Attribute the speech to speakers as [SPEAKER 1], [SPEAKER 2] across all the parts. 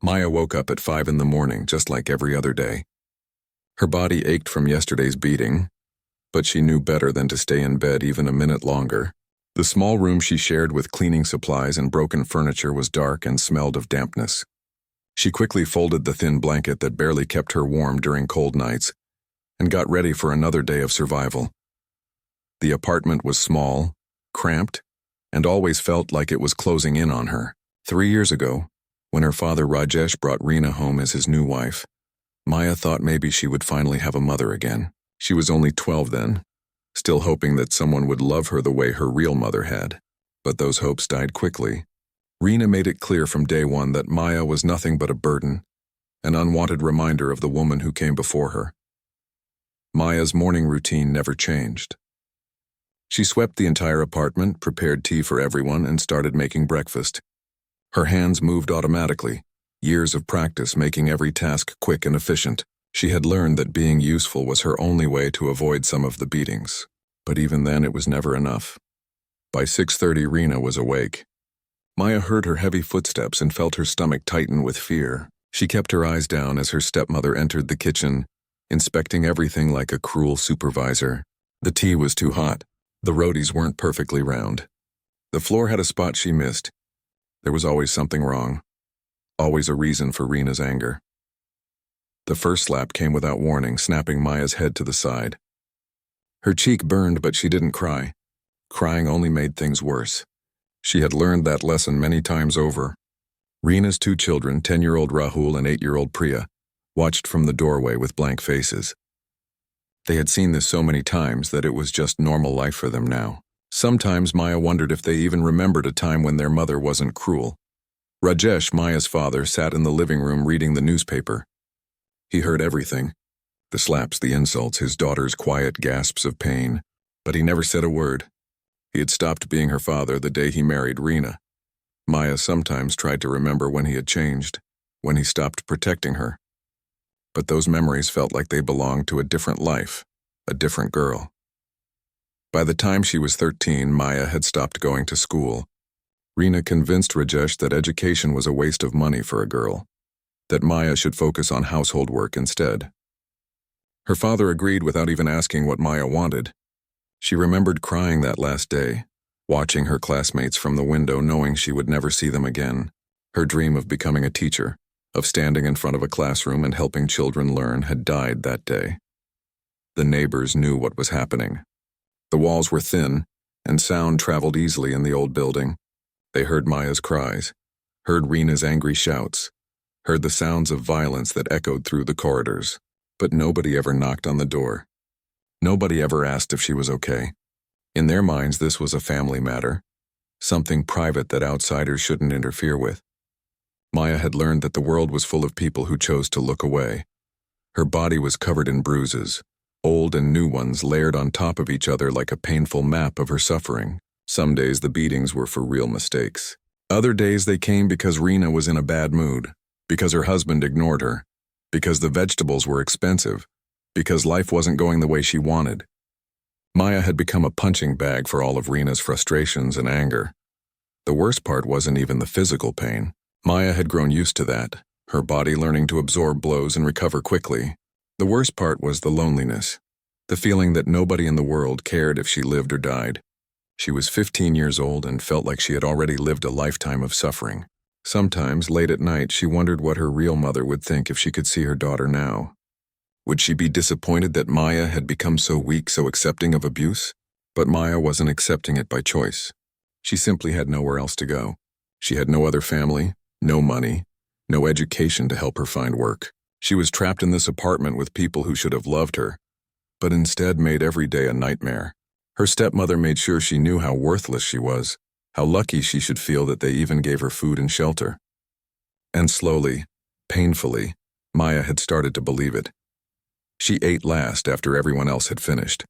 [SPEAKER 1] Maya woke up at 5 in the morning, just like every other day. Her body ached from yesterday's beating, but she knew better than to stay in bed even a minute longer. The small room she shared with cleaning supplies and broken furniture was dark and smelled of dampness. She quickly folded the thin blanket that barely kept her warm during cold nights and got ready for another day of survival. The apartment was small, cramped, and always felt like it was closing in on her. 3 years ago, when her father Rajesh brought Reena home as his new wife, Maya thought maybe she would finally have a mother again. She was only 12 then, still hoping that someone would love her the way her real mother had. But those hopes died quickly. Reena made it clear from day one that Maya was nothing but a burden, an unwanted reminder of the woman who came before her. Maya's morning routine never changed. She swept the entire apartment, prepared tea for everyone, and started making breakfast. Her hands moved automatically, years of practice making every task quick and efficient. She had learned that being useful was her only way to avoid some of the beatings. But even then, it was never enough. By 6:30, Reena was awake. Maya heard her heavy footsteps and felt her stomach tighten with fear. She kept her eyes down as her stepmother entered the kitchen, inspecting everything like a cruel supervisor. The tea was too hot. The rotis weren't perfectly round. The floor had a spot she missed. There was always something wrong. Always a reason for Reena's anger. The first slap came without warning, snapping Maya's head to the side. Her cheek burned, but she didn't cry. Crying only made things worse. She had learned that lesson many times over. Reena's 2 children, 10-year-old Rahul and 8-year-old Priya, watched from the doorway with blank faces. They had seen this so many times that it was just normal life for them now. Sometimes Maya wondered if they even remembered a time when their mother wasn't cruel. Rajesh, Maya's father, sat in the living room reading the newspaper. He heard everything. The slaps, the insults, his daughter's quiet gasps of pain. But he never said a word. He had stopped being her father the day he married Reena. Maya sometimes tried to remember when he had changed, when he stopped protecting her. But those memories felt like they belonged to a different life, a different girl. By the time she was 13, Maya had stopped going to school. Reena convinced Rajesh that education was a waste of money for a girl, that Maya should focus on household work instead. Her father agreed without even asking what Maya wanted. She remembered crying that last day, watching her classmates from the window knowing she would never see them again. Her dream of becoming a teacher, of standing in front of a classroom and helping children learn, had died that day. The neighbors knew what was happening. The walls were thin, and sound traveled easily in the old building. They heard Maya's cries, heard Reena's angry shouts, heard the sounds of violence that echoed through the corridors. But nobody ever knocked on the door. Nobody ever asked if she was okay. In their minds, this was a family matter, something private that outsiders shouldn't interfere with. Maya had learned that the world was full of people who chose to look away. Her body was covered in bruises, old and new ones layered on top of each other like a painful map of her suffering. Some days the beatings were for real mistakes. Other days they came because Reena was in a bad mood, because her husband ignored her, because the vegetables were expensive, because life wasn't going the way she wanted. Maya had become a punching bag for all of Reena's frustrations and anger. The worst part wasn't even the physical pain. Maya had grown used to that, her body learning to absorb blows and recover quickly. The worst part was the loneliness, the feeling that nobody in the world cared if she lived or died. She was 15 years old and felt like she had already lived a lifetime of suffering. Sometimes, late at night, she wondered what her real mother would think if she could see her daughter now. Would she be disappointed that Maya had become so weak, so accepting of abuse? But Maya wasn't accepting it by choice. She simply had nowhere else to go. She had no other family, no money, no education to help her find work. She was trapped in this apartment with people who should have loved her, but instead made every day a nightmare. Her stepmother made sure she knew how worthless she was, how lucky she should feel that they even gave her food and shelter. And slowly, painfully, Maya had started to believe it. She ate last after everyone else had finished.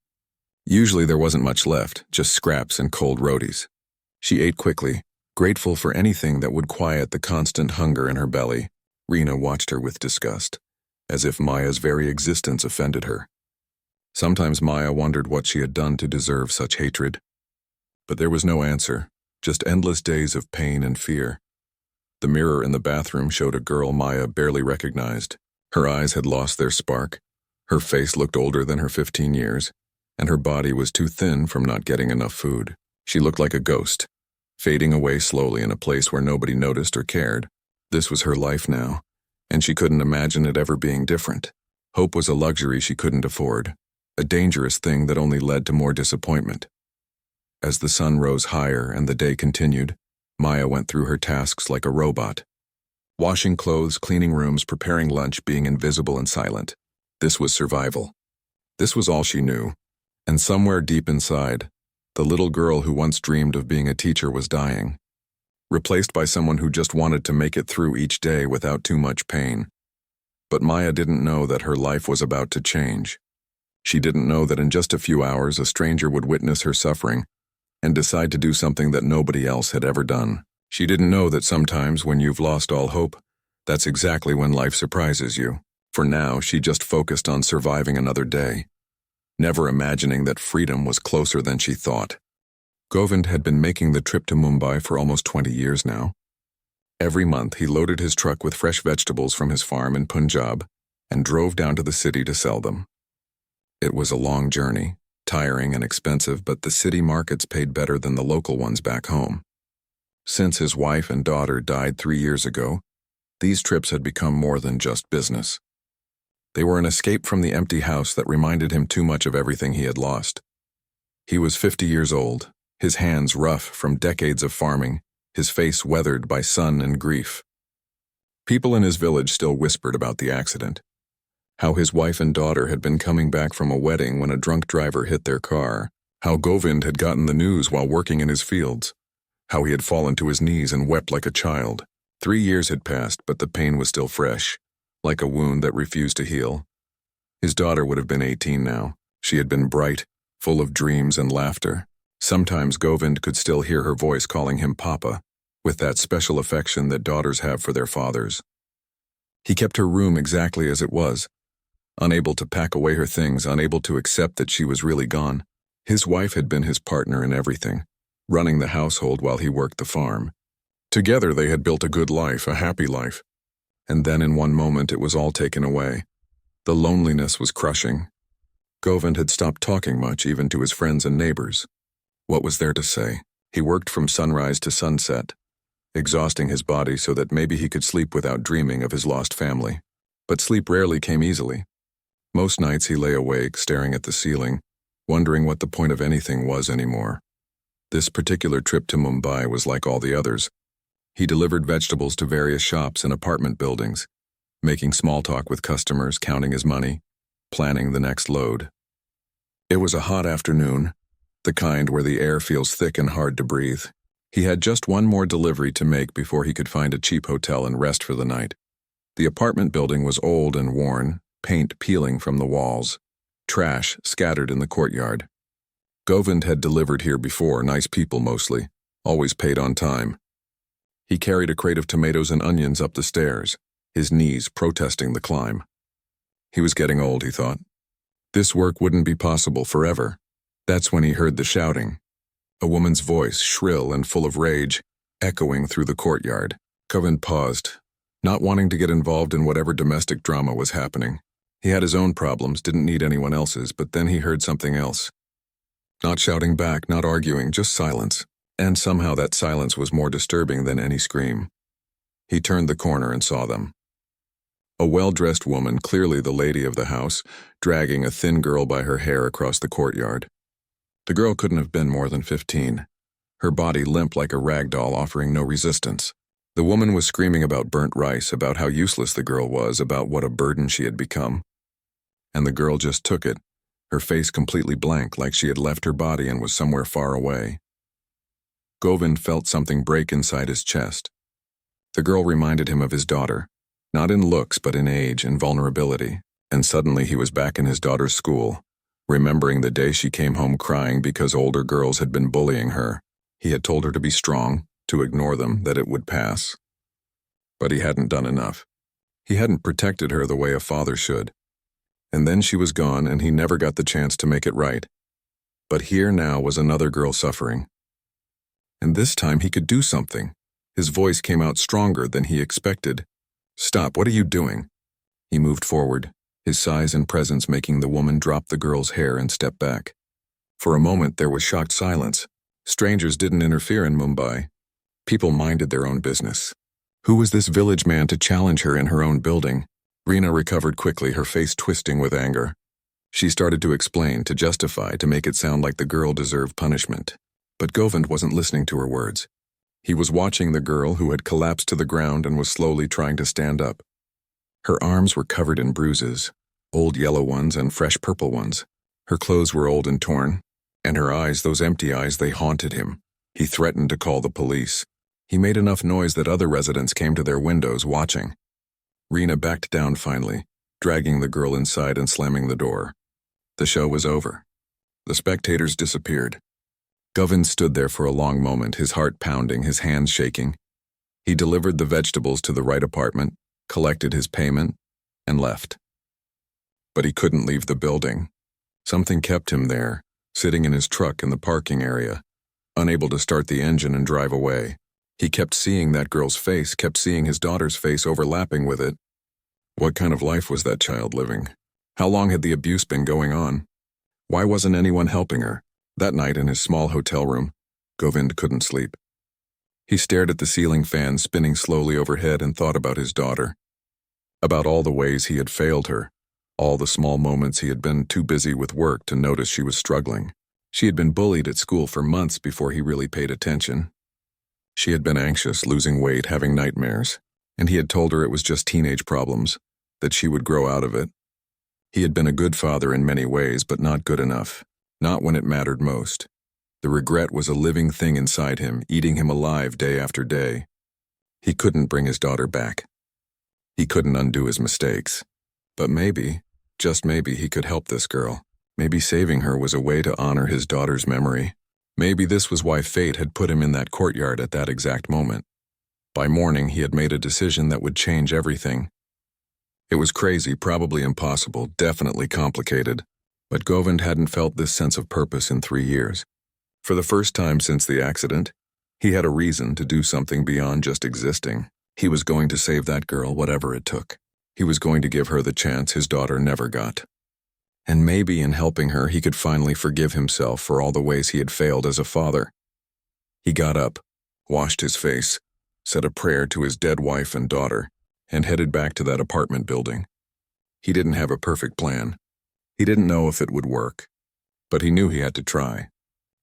[SPEAKER 1] Usually there wasn't much left, just scraps and cold rotis. She ate quickly, grateful for anything that would quiet the constant hunger in her belly. Reena watched her with disgust, as if Maya's very existence offended her. Sometimes Maya wondered what she had done to deserve such hatred. But there was no answer. Just endless days of pain and fear. The mirror in the bathroom showed a girl Maya barely recognized. Her eyes had lost their spark. Her face looked older than her 15 years, and her body was too thin from not getting enough food. She looked like a ghost, fading away slowly in a place where nobody noticed or cared. This was her life now, and she couldn't imagine it ever being different. Hope was a luxury she couldn't afford, a dangerous thing that only led to more disappointment. As the sun rose higher and the day continued, Maya went through her tasks like a robot. Washing clothes, cleaning rooms, preparing lunch, being invisible and silent. This was survival. This was all she knew. And somewhere deep inside, the little girl who once dreamed of being a teacher was dying, replaced by someone who just wanted to make it through each day without too much pain. But Maya didn't know that her life was about to change. She didn't know that in just a few hours a stranger would witness her suffering and decide to do something that nobody else had ever done. She didn't know that sometimes when you've lost all hope, that's exactly when life surprises you. For now, she just focused on surviving another day, never imagining that freedom was closer than she thought. Govind had been making the trip to Mumbai for almost 20 years now. Every month, he loaded his truck with fresh vegetables from his farm in Punjab and drove down to the city to sell them. It was a long journey, tiring and expensive, but the city markets paid better than the local ones back home. Since his wife and daughter died 3 years ago, these trips had become more than just business. They were an escape from the empty house that reminded him too much of everything he had lost. He was 50 years old, his hands rough from decades of farming, his face weathered by sun and grief. People in his village still whispered about the accident, how his wife and daughter had been coming back from a wedding when a drunk driver hit their car, how Govind had gotten the news while working in his fields, how he had fallen to his knees and wept like a child. 3 years had passed, but the pain was still fresh, like a wound that refused to heal. His daughter would have been 18 now. She had been bright, full of dreams and laughter. Sometimes Govind could still hear her voice calling him Papa, with that special affection that daughters have for their fathers. He kept her room exactly as it was, unable to pack away her things, unable to accept that she was really gone. His wife had been his partner in everything, running the household while he worked the farm. Together they had built a good life, a happy life. And then in one moment it was all taken away. The loneliness was crushing. Govind had stopped talking much, even to his friends and neighbors. What was there to say? He worked from sunrise to sunset, exhausting his body so that maybe he could sleep without dreaming of his lost family. But sleep rarely came easily. Most nights he lay awake, staring at the ceiling, wondering what the point of anything was anymore. This particular trip to Mumbai was like all the others. He delivered vegetables to various shops and apartment buildings, making small talk with customers, counting his money, planning the next load. It was a hot afternoon, the kind where the air feels thick and hard to breathe. He had just one more delivery to make before he could find a cheap hotel and rest for the night. The apartment building was old and worn, paint peeling from the walls, trash scattered in the courtyard. Govind had delivered here before, nice people mostly, always paid on time. He carried a crate of tomatoes and onions up the stairs, his knees protesting the climb. He was getting old, he thought. This work wouldn't be possible forever. That's when he heard the shouting. A woman's voice, shrill and full of rage, echoing through the courtyard. Govind paused, not wanting to get involved in whatever domestic drama was happening. He had his own problems, didn't need anyone else's, but then he heard something else. Not shouting back, not arguing, just silence. And somehow that silence was more disturbing than any scream. He turned the corner and saw them. A well-dressed woman, clearly the lady of the house, dragging a thin girl by her hair across the courtyard. The girl couldn't have been more than 15. Her body limp like a rag doll, offering no resistance. The woman was screaming about burnt rice, about how useless the girl was, about what a burden she had become. And the girl just took it, her face completely blank, like she had left her body and was somewhere far away. Govind felt something break inside his chest. The girl reminded him of his daughter, not in looks but in age and vulnerability, and suddenly he was back in his daughter's school, remembering the day she came home crying because older girls had been bullying her. He had told her to be strong, to ignore them, that it would pass. But he hadn't done enough. He hadn't protected her the way a father should. And then she was gone and he never got the chance to make it right. But here now was another girl suffering. And this time he could do something. His voice came out stronger than he expected. "Stop, what are you doing?" He moved forward, his size and presence making the woman drop the girl's hair and step back. For a moment there was shocked silence. Strangers didn't interfere in Mumbai. People minded their own business. Who was this village man to challenge her in her own building? Reena recovered quickly, her face twisting with anger. She started to explain, to justify, to make it sound like the girl deserved punishment. But Govind wasn't listening to her words. He was watching the girl who had collapsed to the ground and was slowly trying to stand up. Her arms were covered in bruises, old yellow ones and fresh purple ones. Her clothes were old and torn, and her eyes, those empty eyes, they haunted him. He threatened to call the police. He made enough noise that other residents came to their windows watching. Reena backed down finally, dragging the girl inside and slamming the door. The show was over. The spectators disappeared. Govind stood there for a long moment, his heart pounding, his hands shaking. He delivered the vegetables to the right apartment, collected his payment, and left. But he couldn't leave the building. Something kept him there, sitting in his truck in the parking area, unable to start the engine and drive away. He kept seeing that girl's face, kept seeing his daughter's face overlapping with it. What kind of life was that child living? How long had the abuse been going on? Why wasn't anyone helping her? That night in his small hotel room, Govind couldn't sleep. He stared at the ceiling fan spinning slowly overhead and thought about his daughter. About all the ways he had failed her, all the small moments he had been too busy with work to notice she was struggling. She had been bullied at school for months before he really paid attention. She had been anxious, losing weight, having nightmares, and he had told her it was just teenage problems, that she would grow out of it. He had been a good father in many ways, but not good enough, not when it mattered most. The regret was a living thing inside him, eating him alive day after day. He couldn't bring his daughter back. He couldn't undo his mistakes. But maybe, just maybe, he could help this girl. Maybe saving her was a way to honor his daughter's memory. Maybe this was why fate had put him in that courtyard at that exact moment. By morning, he had made a decision that would change everything. It was crazy, probably impossible, definitely complicated, but Govind hadn't felt this sense of purpose in 3 years. For the first time since the accident, he had a reason to do something beyond just existing. He was going to save that girl, whatever it took. He was going to give her the chance his daughter never got. And maybe in helping her, he could finally forgive himself for all the ways he had failed as a father. He got up, washed his face, said a prayer to his dead wife and daughter, and headed back to that apartment building. He didn't have a perfect plan. He didn't know if it would work, but he knew he had to try.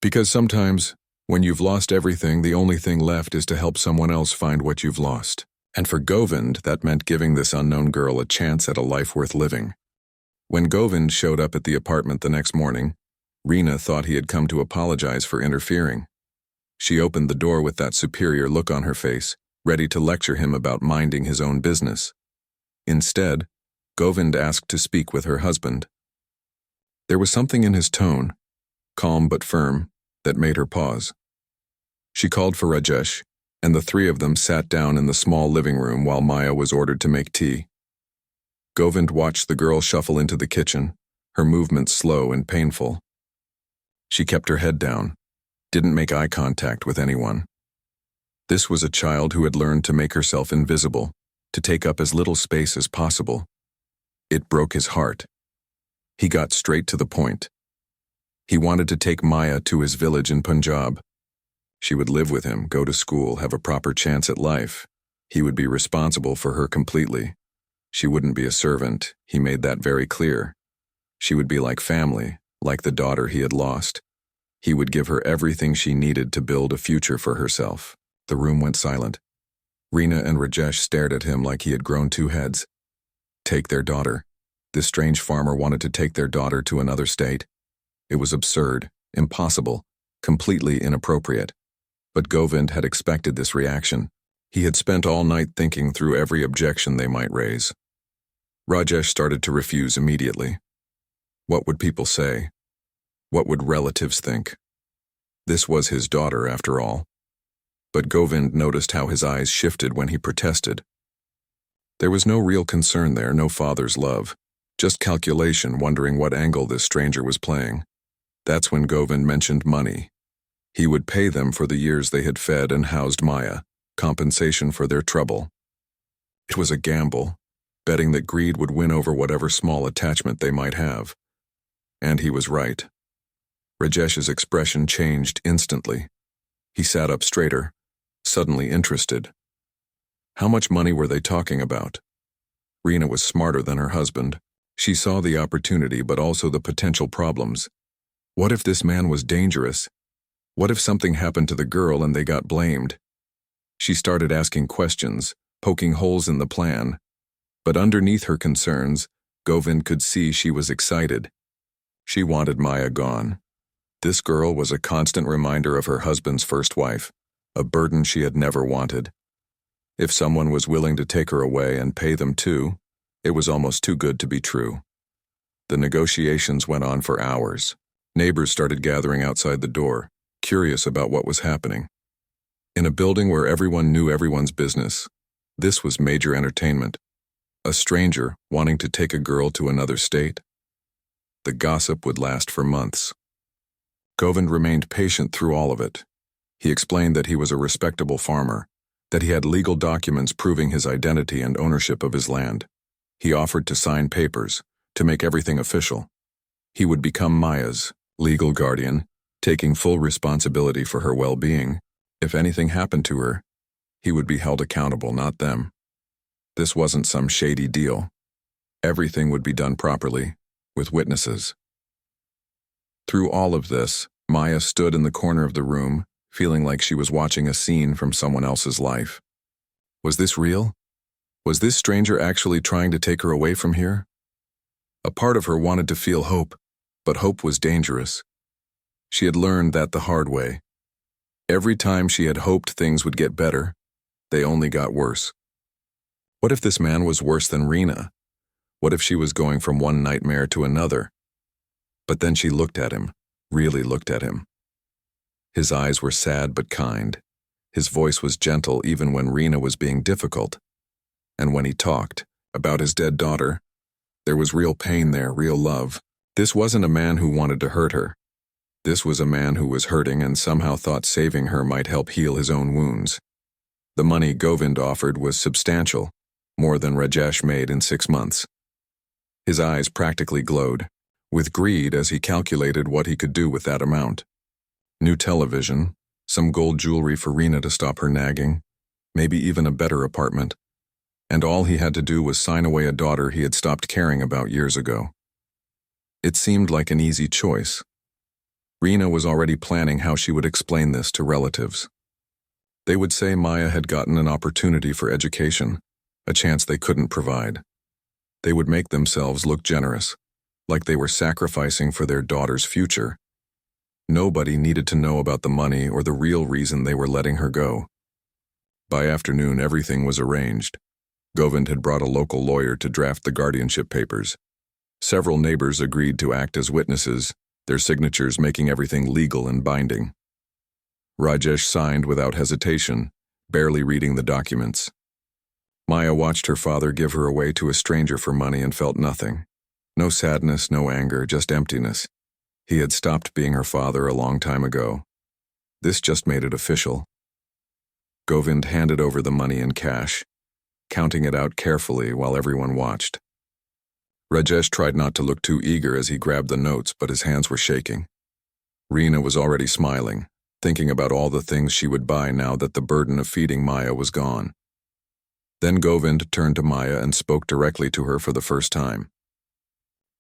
[SPEAKER 1] Because sometimes, when you've lost everything, the only thing left is to help someone else find what you've lost. And for Govind, that meant giving this unknown girl a chance at a life worth living. When Govind showed up at the apartment the next morning, Reena thought he had come to apologize for interfering. She opened the door with that superior look on her face, ready to lecture him about minding his own business. Instead, Govind asked to speak with her husband. There was something in his tone, calm but firm, that made her pause. She called for Rajesh, and the three of them sat down in the small living room while Maya was ordered to make tea. Govind watched the girl shuffle into the kitchen, her movements slow and painful. She kept her head down, didn't make eye contact with anyone. This was a child who had learned to make herself invisible, to take up as little space as possible. It broke his heart. He got straight to the point. He wanted to take Maya to his village in Punjab. She would live with him, go to school, have a proper chance at life. He would be responsible for her completely. She wouldn't be a servant, he made that very clear. She would be like family, like the daughter he had lost. He would give her everything she needed to build a future for herself. The room went silent. Reena and Rajesh stared at him like he had grown two heads. Take their daughter. This strange farmer wanted to take their daughter to another state. It was absurd, impossible, completely inappropriate. But Govind had expected this reaction. He had spent all night thinking through every objection they might raise. Rajesh started to refuse immediately. What would people say? What would relatives think? This was his daughter, after all. But Govind noticed how his eyes shifted when he protested. There was no real concern there, no father's love, just calculation, wondering what angle this stranger was playing. That's when Govind mentioned money. He would pay them for the years they had fed and housed Maya, compensation for their trouble. It was a gamble, betting that greed would win over whatever small attachment they might have. And he was right. Rajesh's expression changed instantly. He sat up straighter, suddenly interested. How much money were they talking about? Reena was smarter than her husband. She saw the opportunity but also the potential problems. What if this man was dangerous? What if something happened to the girl and they got blamed? She started asking questions, poking holes in the plan. But underneath her concerns, Govind could see she was excited. She wanted Maya gone. This girl was a constant reminder of her husband's first wife, a burden she had never wanted. If someone was willing to take her away and pay them too, it was almost too good to be true. The negotiations went on for hours. Neighbors started gathering outside the door, curious about what was happening. In a building where everyone knew everyone's business, this was major entertainment. A stranger wanting to take a girl to another state? The gossip would last for months. Govind remained patient through all of it. He explained that he was a respectable farmer, that he had legal documents proving his identity and ownership of his land. He offered to sign papers, to make everything official. He would become Maya's legal guardian, taking full responsibility for her well-being. If anything happened to her, he would be held accountable, not them. This wasn't some shady deal. Everything would be done properly, with witnesses. Through all of this, Maya stood in the corner of the room, feeling like she was watching a scene from someone else's life. Was this real? Was this stranger actually trying to take her away from here? A part of her wanted to feel hope, but hope was dangerous. She had learned that the hard way. Every time she had hoped things would get better, they only got worse. What if this man was worse than Reena? What if she was going from one nightmare to another? But then she looked at him, really looked at him. His eyes were sad but kind. His voice was gentle even when Reena was being difficult. And when he talked about his dead daughter, there was real pain there, real love. This wasn't a man who wanted to hurt her. This was a man who was hurting and somehow thought saving her might help heal his own wounds. The money Govind offered was substantial, more than Rajesh made in 6 months. His eyes practically glowed, with greed as he calculated what he could do with that amount. New television, some gold jewelry for Reena to stop her nagging, maybe even a better apartment. And all he had to do was sign away a daughter he had stopped caring about years ago. It seemed like an easy choice. Reena was already planning how she would explain this to relatives. They would say Maya had gotten an opportunity for education, a chance they couldn't provide. They would make themselves look generous, like they were sacrificing for their daughter's future. Nobody needed to know about the money or the real reason they were letting her go. By afternoon, everything was arranged. Govind had brought a local lawyer to draft the guardianship papers. Several neighbors agreed to act as witnesses, their signatures making everything legal and binding. Rajesh signed without hesitation, barely reading the documents. Maya watched her father give her away to a stranger for money and felt nothing. No sadness, no anger, just emptiness. He had stopped being her father a long time ago. This just made it official. Govind handed over the money in cash, counting it out carefully while everyone watched. Rajesh tried not to look too eager as he grabbed the notes, but his hands were shaking. Reena was already smiling, thinking about all the things she would buy now that the burden of feeding Maya was gone. Then Govind turned to Maya and spoke directly to her for the first time.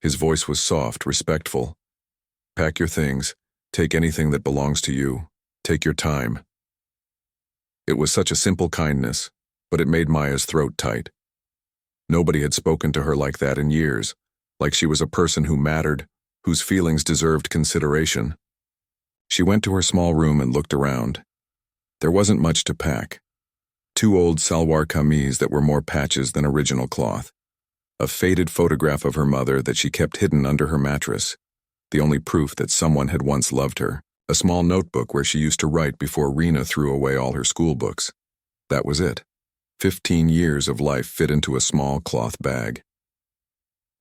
[SPEAKER 1] His voice was soft, respectful. "Pack your things, take anything that belongs to you, take your time." It was such a simple kindness, but it made Maya's throat tight. Nobody had spoken to her like that in years, like she was a person who mattered, whose feelings deserved consideration. She went to her small room and looked around. There wasn't much to pack. 2 old salwar kameez that were more patches than original cloth. A faded photograph of her mother that she kept hidden under her mattress, the only proof that someone had once loved her. A small notebook where she used to write before Reena threw away all her school books. That was it. 15 years of life fit into a small cloth bag.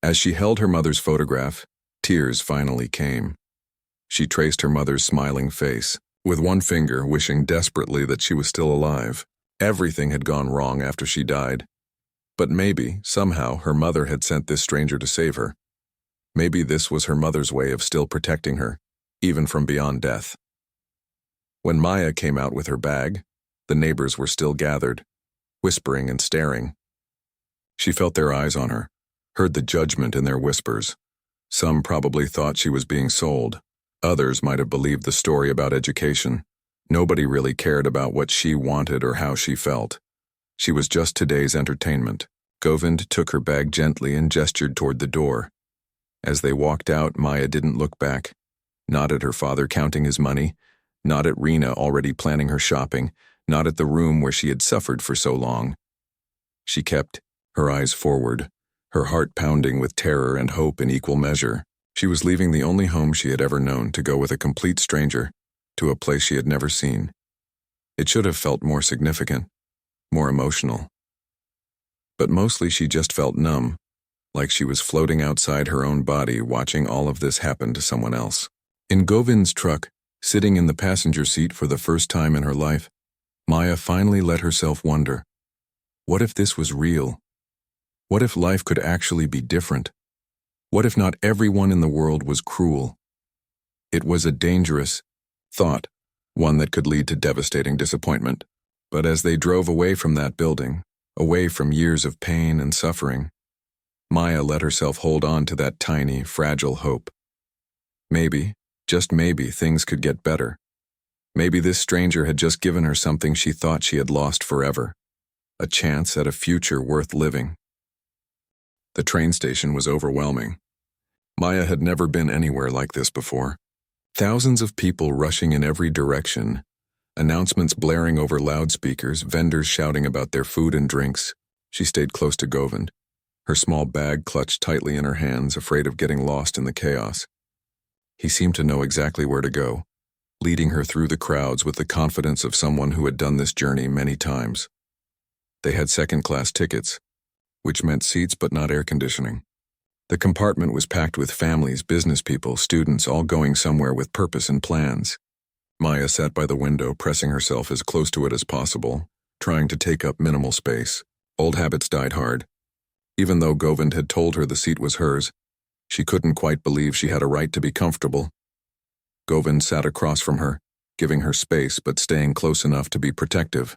[SPEAKER 1] As she held her mother's photograph, tears finally came. She traced her mother's smiling face, with one finger wishing desperately that she was still alive. Everything had gone wrong after she died. But maybe, somehow, her mother had sent this stranger to save her. Maybe this was her mother's way of still protecting her, even from beyond death. When Maya came out with her bag, the neighbors were still gathered, whispering and staring. She felt their eyes on her, heard the judgment in their whispers. Some probably thought she was being sold. Others might have believed the story about education. Nobody really cared about what she wanted or how she felt. She was just today's entertainment. Govind took her bag gently and gestured toward the door. As they walked out, Maya didn't look back. Not at her father counting his money, not at Rena already planning her shopping, not at the room where she had suffered for so long. She kept her eyes forward, her heart pounding with terror and hope in equal measure. She was leaving the only home she had ever known to go with a complete stranger, to a place she had never seen. It should have felt more significant, more emotional. But mostly she just felt numb, like she was floating outside her own body watching all of this happen to someone else. In Govind's truck, sitting in the passenger seat for the first time in her life, Maya finally let herself wonder, what if this was real? What if life could actually be different? What if not everyone in the world was cruel? It was a dangerous thought, one that could lead to devastating disappointment. But as they drove away from that building, away from years of pain and suffering, Maya let herself hold on to that tiny, fragile hope. Maybe, just maybe, things could get better. Maybe this stranger had just given her something she thought she had lost forever, a chance at a future worth living. The train station was overwhelming. Maya had never been anywhere like this before. Thousands of people rushing in every direction, announcements blaring over loudspeakers, vendors shouting about their food and drinks. She stayed close to Govind, her small bag clutched tightly in her hands, afraid of getting lost in the chaos. He seemed to know exactly where to go, leading her through the crowds with the confidence of someone who had done this journey many times. They had second-class tickets, which meant seats but not air conditioning. The compartment was packed with families, business people, students, all going somewhere with purpose and plans. Maya sat by the window, pressing herself as close to it as possible, trying to take up minimal space. Old habits died hard. Even though Govind had told her the seat was hers, she couldn't quite believe she had a right to be comfortable. Govind sat across from her, giving her space but staying close enough to be protective.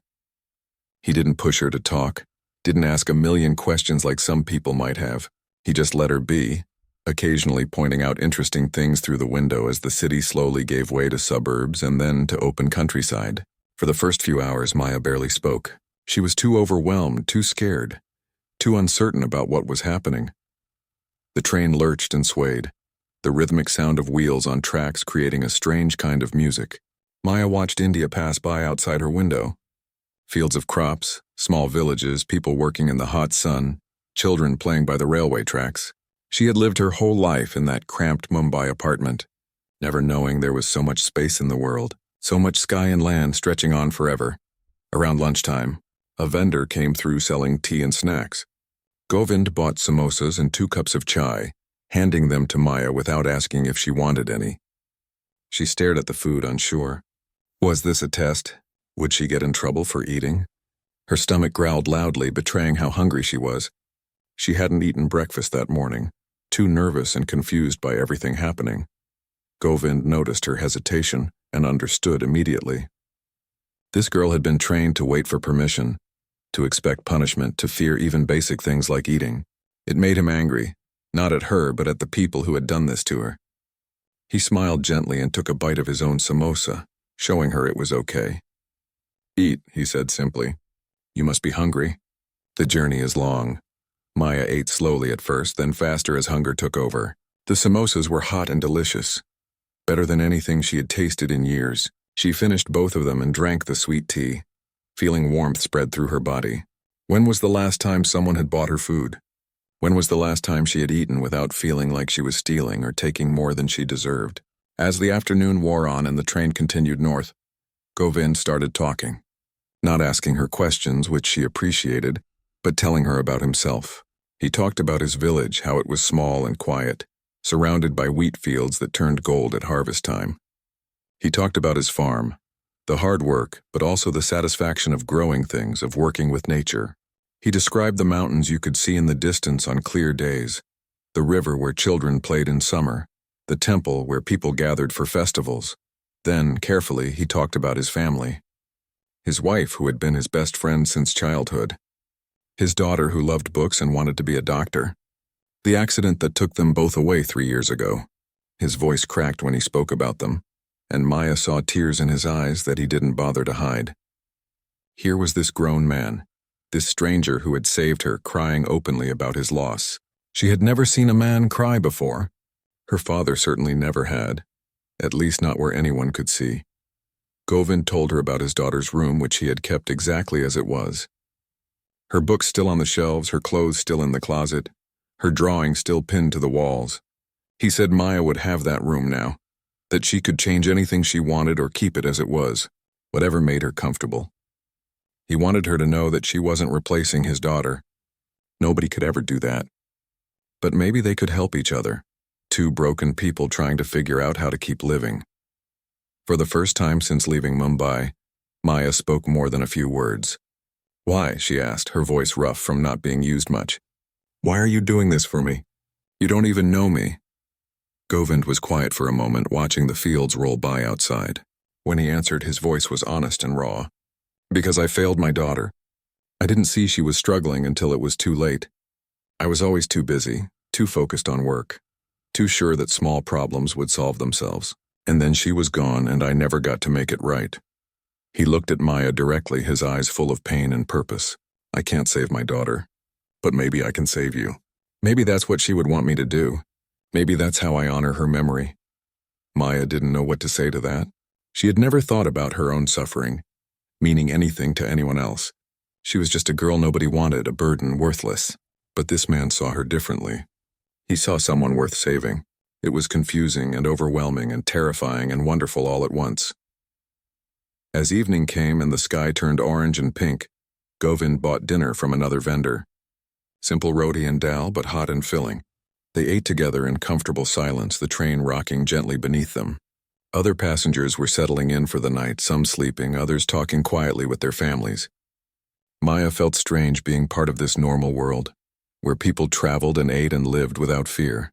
[SPEAKER 1] He didn't push her to talk, didn't ask a million questions like some people might have. He just let her be, occasionally pointing out interesting things through the window as the city slowly gave way to suburbs and then to open countryside. For the first few hours, Maya barely spoke. She was too overwhelmed, too scared, too uncertain about what was happening. The train lurched and swayed, the rhythmic sound of wheels on tracks creating a strange kind of music. Maya watched India pass by outside her window. Fields of crops, small villages, people working in the hot sun, children playing by the railway tracks. She had lived her whole life in that cramped Mumbai apartment, never knowing there was so much space in the world, so much sky and land stretching on forever. Around lunchtime, a vendor came through selling tea and snacks. Govind bought samosas and 2 cups of chai, handing them to Maya without asking if she wanted any. She stared at the food, unsure. Was this a test? Would she get in trouble for eating? Her stomach growled loudly, betraying how hungry she was. She hadn't eaten breakfast that morning, too nervous and confused by everything happening. Govind noticed her hesitation and understood immediately. This girl had been trained to wait for permission, to expect punishment, to fear even basic things like eating. It made him angry, not at her but at the people who had done this to her. He smiled gently and took a bite of his own samosa, showing her it was okay. "Eat," he said simply. "You must be hungry. The journey is long." Maya ate slowly at first, then faster as hunger took over. The samosas were hot and delicious, better than anything she had tasted in years. She finished both of them and drank the sweet tea, feeling warmth spread through her body. When was the last time someone had bought her food? When was the last time she had eaten without feeling like she was stealing or taking more than she deserved? As the afternoon wore on and the train continued north, Govind started talking, not asking her questions, which she appreciated, but telling her about himself. He talked about his village, how it was small and quiet, surrounded by wheat fields that turned gold at harvest time. He talked about his farm, The hard work, but also the satisfaction of growing things, of working with nature. He described the mountains you could see in the distance on clear days, the river where children played in summer, the temple where people gathered for festivals. Then, carefully, he talked about his family. His wife, who had been his best friend since childhood. His daughter, who loved books and wanted to be a doctor. The accident that took them both away 3 years ago. His voice cracked when he spoke about them, and Maya saw tears in his eyes that he didn't bother to hide. Here was this grown man, this stranger who had saved her, crying openly about his loss. She had never seen a man cry before. Her father certainly never had, at least not where anyone could see. Govind told her about his daughter's room, which he had kept exactly as it was. Her books still on the shelves, her clothes still in the closet, her drawings still pinned to the walls. He said Maya would have that room now, that she could change anything she wanted or keep it as it was, whatever made her comfortable. He wanted her to know that she wasn't replacing his daughter. Nobody could ever do that. But maybe they could help each other, two broken people trying to figure out how to keep living. For the first time since leaving Mumbai, Maya spoke more than a few words. "Why?" she asked, her voice rough from not being used much. "Why are you doing this for me? You don't even know me." Govind was quiet for a moment, watching the fields roll by outside. When he answered, his voice was honest and raw. "Because I failed my daughter. I didn't see she was struggling until it was too late. I was always too busy, too focused on work, too sure that small problems would solve themselves. And then she was gone, and I never got to make it right." He looked at Maya directly, his eyes full of pain and purpose. "I can't save my daughter, but maybe I can save you. Maybe that's what she would want me to do. Maybe that's how I honor her memory." Maya didn't know what to say to that. She had never thought about her own suffering, meaning anything to anyone else. She was just a girl nobody wanted, a burden, worthless. But this man saw her differently. He saw someone worth saving. It was confusing and overwhelming and terrifying and wonderful all at once. As evening came and the sky turned orange and pink, Govind bought dinner from another vendor. Simple roti and dal, but hot and filling. They ate together in comfortable silence, the train rocking gently beneath them. Other passengers were settling in for the night, some sleeping, others talking quietly with their families. Maya felt strange being part of this normal world, where people traveled and ate and lived without fear.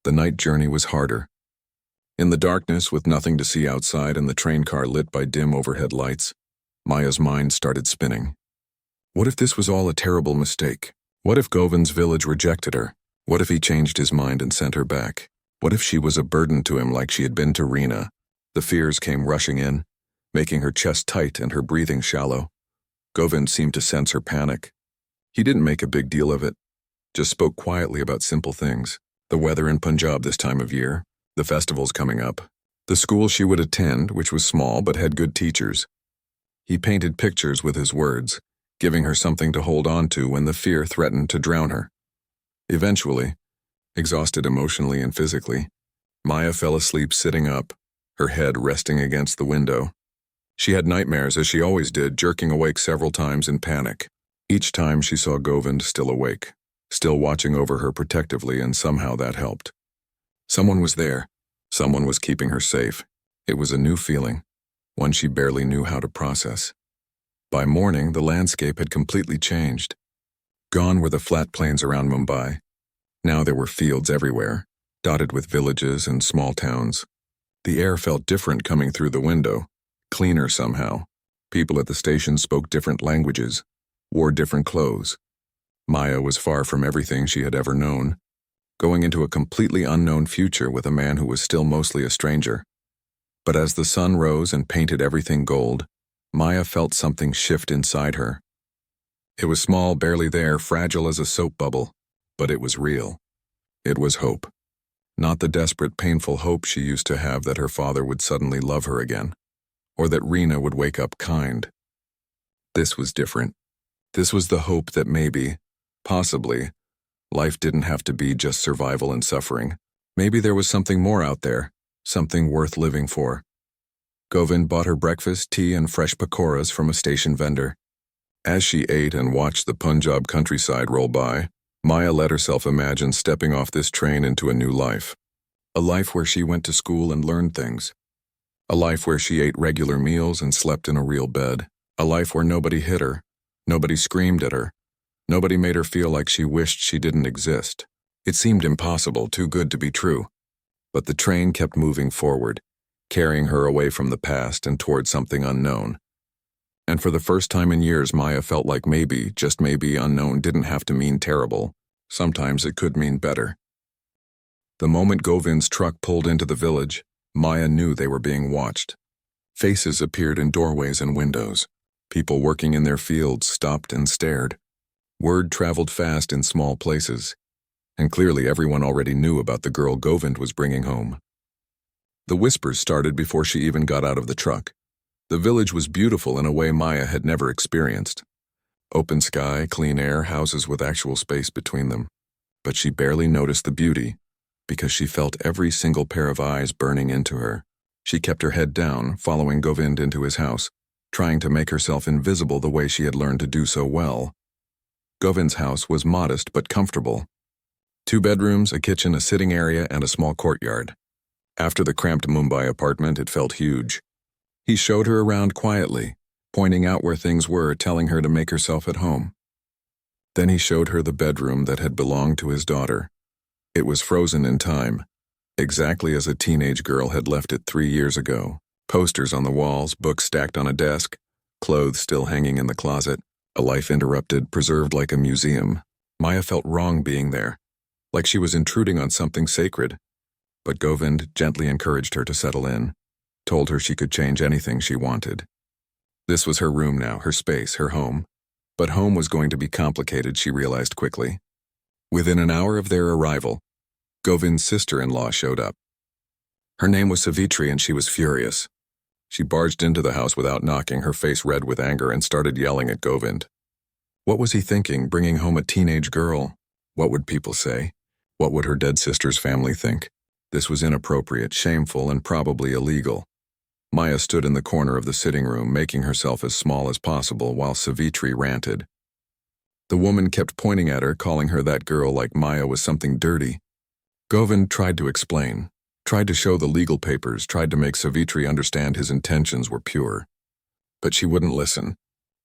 [SPEAKER 1] The night journey was harder. In the darkness, with nothing to see outside and the train car lit by dim overhead lights, Maya's mind started spinning. What if this was all a terrible mistake? What if Govind's village rejected her? What if he changed his mind and sent her back? What if she was a burden to him like she had been to Reena? The fears came rushing in, making her chest tight and her breathing shallow. Govind seemed to sense her panic. He didn't make a big deal of it, just spoke quietly about simple things. The weather in Punjab this time of year, the festivals coming up, the school she would attend, which was small but had good teachers. He painted pictures with his words, giving her something to hold on to when the fear threatened to drown her. Eventually, exhausted emotionally and physically, Maya fell asleep sitting up, her head resting against the window. She had nightmares, as she always did, jerking awake several times in panic. Each time she saw Govind still awake, still watching over her protectively, and somehow that helped. Someone was there. Someone was keeping her safe. It was a new feeling, one she barely knew how to process. By morning, the landscape had completely changed. Gone were the flat plains around Mumbai. Now there were fields everywhere, dotted with villages and small towns. The air felt different coming through the window, cleaner somehow. People at the station spoke different languages, wore different clothes. Maya was far from everything she had ever known, going into a completely unknown future with a man who was still mostly a stranger. But as the sun rose and painted everything gold, Maya felt something shift inside her. It was small, barely there, fragile as a soap bubble, but it was real. It was hope. Not the desperate, painful hope she used to have that her father would suddenly love her again, or that Reena would wake up kind. This was different. This was the hope that maybe, possibly, life didn't have to be just survival and suffering. Maybe there was something more out there, something worth living for. Govind bought her breakfast, tea, and fresh pakoras from a station vendor. As she ate and watched the Punjab countryside roll by, Maya let herself imagine stepping off this train into a new life. A life where she went to school and learned things. A life where she ate regular meals and slept in a real bed. A life where nobody hit her, nobody screamed at her, nobody made her feel like she wished she didn't exist. It seemed impossible, too good to be true. But the train kept moving forward, carrying her away from the past and toward something unknown. And for the first time in years, Maya felt like maybe, just maybe, unknown didn't have to mean terrible. Sometimes it could mean better. The moment Govind's truck pulled into the village, Maya knew they were being watched. Faces appeared in doorways and windows. People working in their fields stopped and stared. Word traveled fast in small places, and clearly everyone already knew about the girl Govind was bringing home. The whispers started before she even got out of the truck. The village was beautiful in a way Maya had never experienced. Open sky, clean air, houses with actual space between them. But she barely noticed the beauty, because she felt every single pair of eyes burning into her. She kept her head down, following Govind into his house, trying to make herself invisible the way she had learned to do so well. Govind's house was modest but comfortable. 2 bedrooms, a kitchen, a sitting area, and a small courtyard. After the cramped Mumbai apartment, it felt huge. He showed her around quietly, pointing out where things were, telling her to make herself at home. Then he showed her the bedroom that had belonged to his daughter. It was frozen in time, exactly as a teenage girl had left it 3 years ago. Posters on the walls, books stacked on a desk, clothes still hanging in the closet, a life interrupted, preserved like a museum. Maya felt wrong being there, like she was intruding on something sacred. But Govind gently encouraged her to settle in, told her she could change anything she wanted. This was her room now, her space, her home. But home was going to be complicated, she realized quickly. Within an hour of their arrival, Govind's sister-in-law showed up. Her name was Savitri and she was furious. She barged into the house without knocking, her face red with anger, and started yelling at Govind. What was he thinking, bringing home a teenage girl? What would people say? What would her dead sister's family think? This was inappropriate, shameful, and probably illegal. Maya stood in the corner of the sitting room, making herself as small as possible while Savitri ranted. The woman kept pointing at her, calling her that girl like Maya was something dirty. Govind tried to explain, tried to show the legal papers, tried to make Savitri understand his intentions were pure. But she wouldn't listen.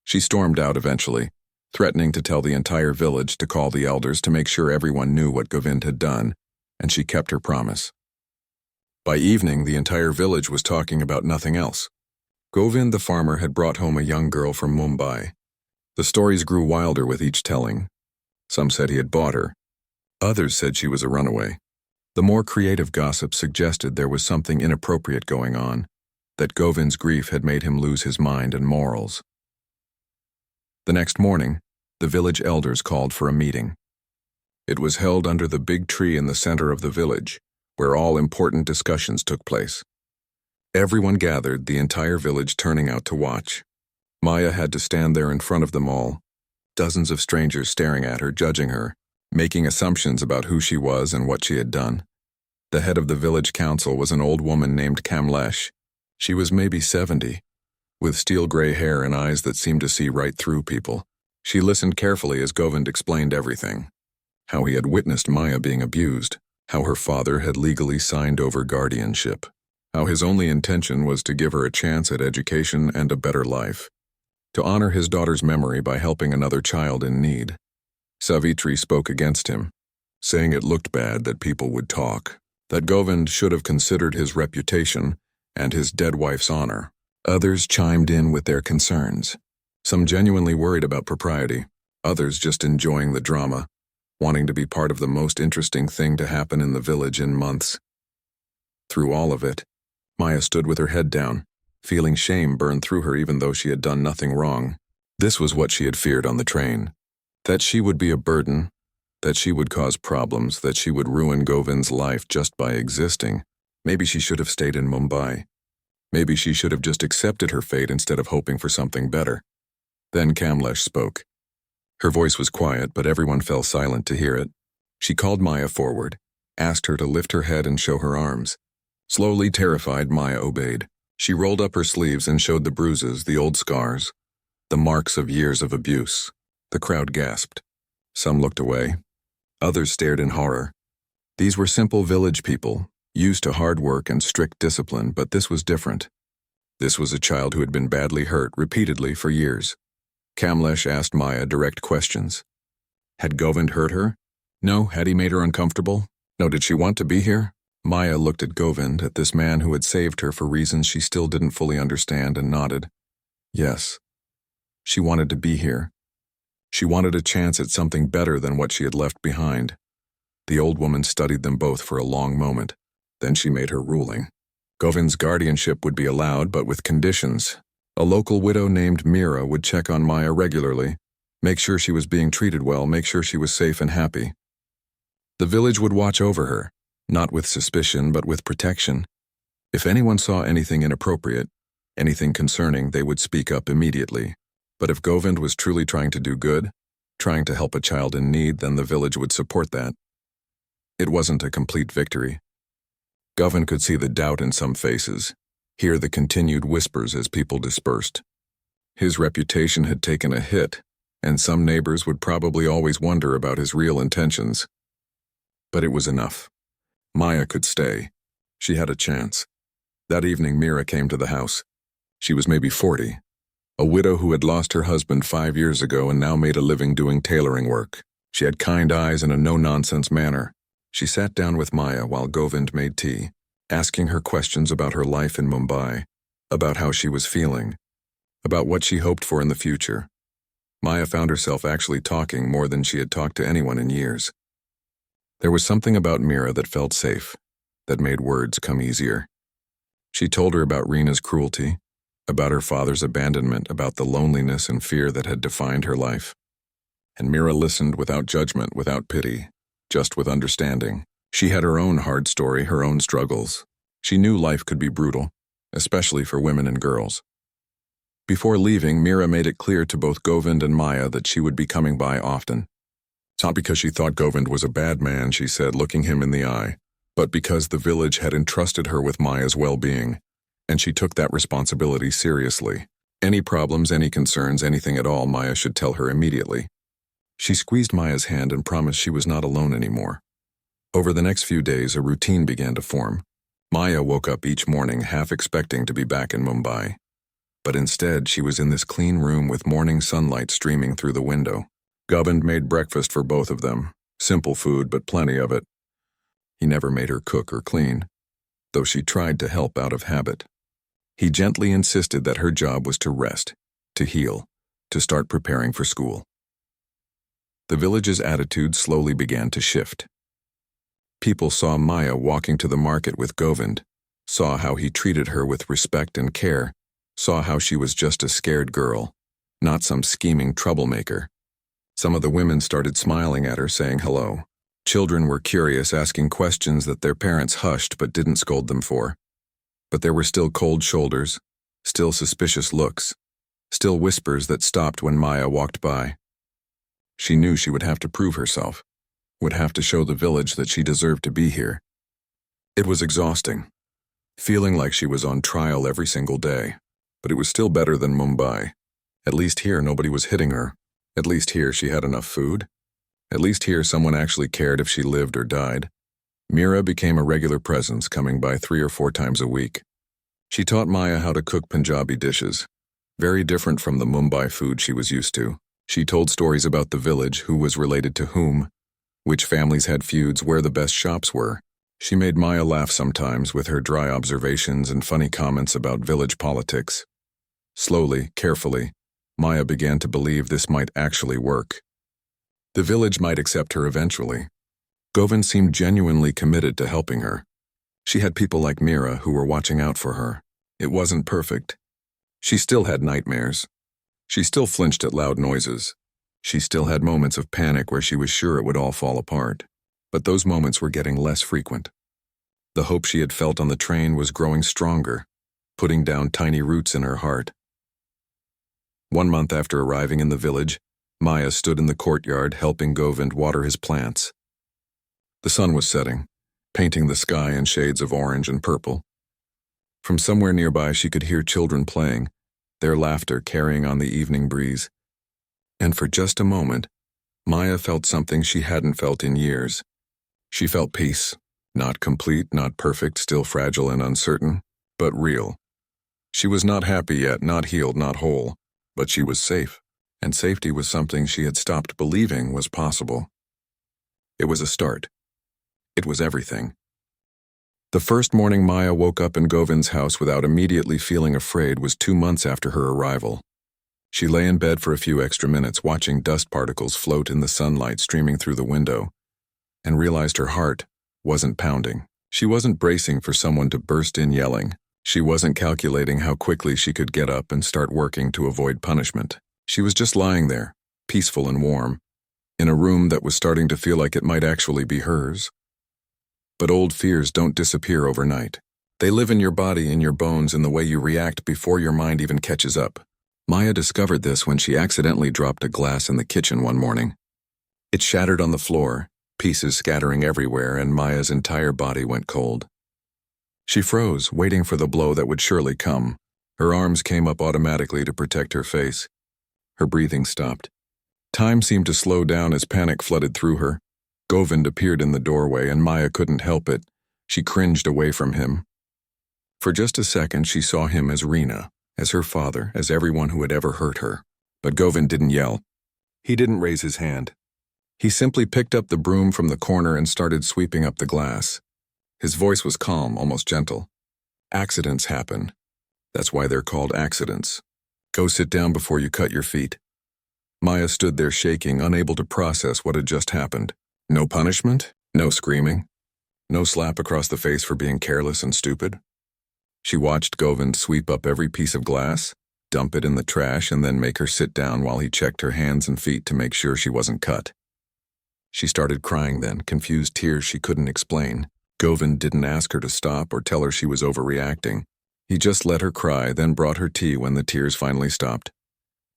[SPEAKER 1] She stormed out eventually, threatening to tell the entire village, to call the elders, to make sure everyone knew what Govind had done, and she kept her promise. By evening, the entire village was talking about nothing else. Govind the farmer had brought home a young girl from Mumbai. The stories grew wilder with each telling. Some said he had bought her. Others said she was a runaway. The more creative gossip suggested there was something inappropriate going on, that Govind's grief had made him lose his mind and morals. The next morning, the village elders called for a meeting. It was held under the big tree in the center of the village, where all important discussions took place. Everyone gathered, the entire village turning out to watch. Maya had to stand there in front of them all, dozens of strangers staring at her, judging her, making assumptions about who she was and what she had done. The head of the village council was an old woman named Kamlesh. She was maybe 70, with steel-gray hair and eyes that seemed to see right through people. She listened carefully as Govind explained everything. How he had witnessed Maya being abused, how her father had legally signed over guardianship, how his only intention was to give her a chance at education and a better life, to honor his daughter's memory by helping another child in need. Savitri spoke against him, saying it looked bad that people would talk, that Govind should have considered his reputation and his dead wife's honor. Others chimed in with their concerns, some genuinely worried about propriety, others just enjoying the drama, wanting to be part of the most interesting thing to happen in the village in months. Through all of it, Maya stood with her head down, feeling shame burn through her even though she had done nothing wrong. This was what she had feared on the train. That she would be a burden, that she would cause problems, that she would ruin Govind's life just by existing. Maybe she should have stayed in Mumbai. Maybe she should have just accepted her fate instead of hoping for something better. Then Kamlesh spoke. Her voice was quiet, but everyone fell silent to hear it. She called Maya forward, asked her to lift her head and show her arms. Slowly, terrified, Maya obeyed. She rolled up her sleeves and showed the bruises, the old scars, the marks of years of abuse. The crowd gasped. Some looked away. Others stared in horror. These were simple village people, used to hard work and strict discipline, but this was different. This was a child who had been badly hurt repeatedly for years. Kamlesh asked Maya direct questions. Had Govind hurt her? No. Had he made her uncomfortable? No. Did she want to be here? Maya looked at Govind, at this man who had saved her for reasons she still didn't fully understand, and nodded. Yes. She wanted to be here. She wanted a chance at something better than what she had left behind. The old woman studied them both for a long moment. Then she made her ruling. Govind's guardianship would be allowed, but with conditions. A local widow named Meera would check on Maya regularly, make sure she was being treated well, make sure she was safe and happy. The village would watch over her, not with suspicion, but with protection. If anyone saw anything inappropriate, anything concerning, they would speak up immediately. But if Govind was truly trying to do good, trying to help a child in need, then the village would support that. It wasn't a complete victory. Govind could see the doubt in some faces, hear the continued whispers as people dispersed. His reputation had taken a hit, and some neighbors would probably always wonder about his real intentions. But it was enough. Maya could stay. She had a chance. That evening, Meera came to the house. She was maybe 40, a widow who had lost her husband 5 years ago and now made a living doing tailoring work. She had kind eyes and a no-nonsense manner. She sat down with Maya while Govind made tea, asking her questions about her life in Mumbai, about how she was feeling, about what she hoped for in the future. Maya found herself actually talking more than she had talked to anyone in years. There was something about Meera that felt safe, that made words come easier. She told her about Reena's cruelty, about her father's abandonment, about the loneliness and fear that had defined her life. And Meera listened without judgment, without pity, just with understanding. She had her own hard story, her own struggles. She knew life could be brutal, especially for women and girls. Before leaving, Meera made it clear to both Govind and Maya that she would be coming by often. It's not because she thought Govind was a bad man, she said, looking him in the eye, but because the village had entrusted her with Maya's well-being, and she took that responsibility seriously. Any problems, any concerns, anything at all, Maya should tell her immediately. She squeezed Maya's hand and promised she was not alone anymore. Over the next few days, a routine began to form. Maya woke up each morning half expecting to be back in Mumbai. But instead, she was in this clean room with morning sunlight streaming through the window. Govind made breakfast for both of them. Simple food, but plenty of it. He never made her cook or clean, though she tried to help out of habit. He gently insisted that her job was to rest, to heal, to start preparing for school. The village's attitude slowly began to shift. People saw Maya walking to the market with Govind, saw how he treated her with respect and care, saw how she was just a scared girl, not some scheming troublemaker. Some of the women started smiling at her, saying hello. Children were curious, asking questions that their parents hushed but didn't scold them for. But there were still cold shoulders, still suspicious looks, still whispers that stopped when Maya walked by. She knew she would have to prove herself, would have to show the village that she deserved to be here. It was exhausting, feeling like she was on trial every single day, but it was still better than Mumbai. At least here nobody was hitting her. At least here she had enough food. At least here someone actually cared if she lived or died. Meera became a regular presence, coming by 3 or 4 times a week. She taught Maya how to cook Punjabi dishes, very different from the Mumbai food she was used to. She told stories about the village, who was related to whom, which families had feuds, where the best shops were. She made Maya laugh sometimes with her dry observations and funny comments about village politics. Slowly, carefully, Maya began to believe this might actually work. The village might accept her eventually. Govind seemed genuinely committed to helping her. She had people like Meera who were watching out for her. It wasn't perfect. She still had nightmares. She still flinched at loud noises. She still had moments of panic where she was sure it would all fall apart. But those moments were getting less frequent. The hope she had felt on the train was growing stronger, putting down tiny roots in her heart. 1 month after arriving in the village, Maya stood in the courtyard helping Govind water his plants. The sun was setting, painting the sky in shades of orange and purple. From somewhere nearby she could hear children playing, their laughter carrying on the evening breeze. And for just a moment, Maya felt something she hadn't felt in years. She felt peace, not complete, not perfect, still fragile and uncertain, but real. She was not happy yet, not healed, not whole, but she was safe, and safety was something she had stopped believing was possible. It was a start. It was everything. The first morning Maya woke up in Govind's house without immediately feeling afraid was 2 months after her arrival. She lay in bed for a few extra minutes watching dust particles float in the sunlight streaming through the window, and realized her heart wasn't pounding. She wasn't bracing for someone to burst in yelling. She wasn't calculating how quickly she could get up and start working to avoid punishment. She was just lying there, peaceful and warm, in a room that was starting to feel like it might actually be hers. But old fears don't disappear overnight. They live in your body, in your bones, in the way you react before your mind even catches up. Maya discovered this when she accidentally dropped a glass in the kitchen one morning. It shattered on the floor, pieces scattering everywhere, and Maya's entire body went cold. She froze, waiting for the blow that would surely come. Her arms came up automatically to protect her face. Her breathing stopped. Time seemed to slow down as panic flooded through her. Govind appeared in the doorway, and Maya couldn't help it. She cringed away from him. For just a second, she saw him as Reena, as her father, as everyone who had ever hurt her. But Govind didn't yell. He didn't raise his hand. He simply picked up the broom from the corner and started sweeping up the glass. His voice was calm, almost gentle. Accidents happen. That's why they're called accidents. Go sit down before you cut your feet. Maya stood there shaking, unable to process what had just happened. No punishment, no screaming, no slap across the face for being careless and stupid. She watched Govind sweep up every piece of glass, dump it in the trash, and then make her sit down while he checked her hands and feet to make sure she wasn't cut. She started crying then, confused tears she couldn't explain. Govind didn't ask her to stop or tell her she was overreacting. He just let her cry, then brought her tea when the tears finally stopped.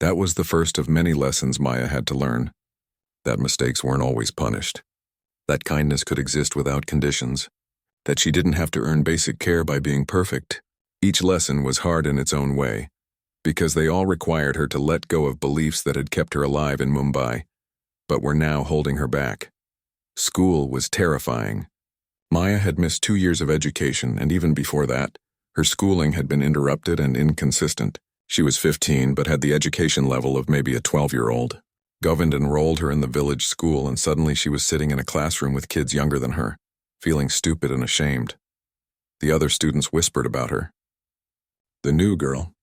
[SPEAKER 1] That was the first of many lessons Maya had to learn. That mistakes weren't always punished. That kindness could exist without conditions. That she didn't have to earn basic care by being perfect. Each lesson was hard in its own way, because they all required her to let go of beliefs that had kept her alive in Mumbai, but were now holding her back. School was terrifying. Maya had missed 2 years of education, and even before that, her schooling had been interrupted and inconsistent. She was 15, but had the education level of maybe a 12-year-old. Govind enrolled her in the village school, and suddenly she was sitting in a classroom with kids younger than her, feeling stupid and ashamed. The other students whispered about her. The new girl,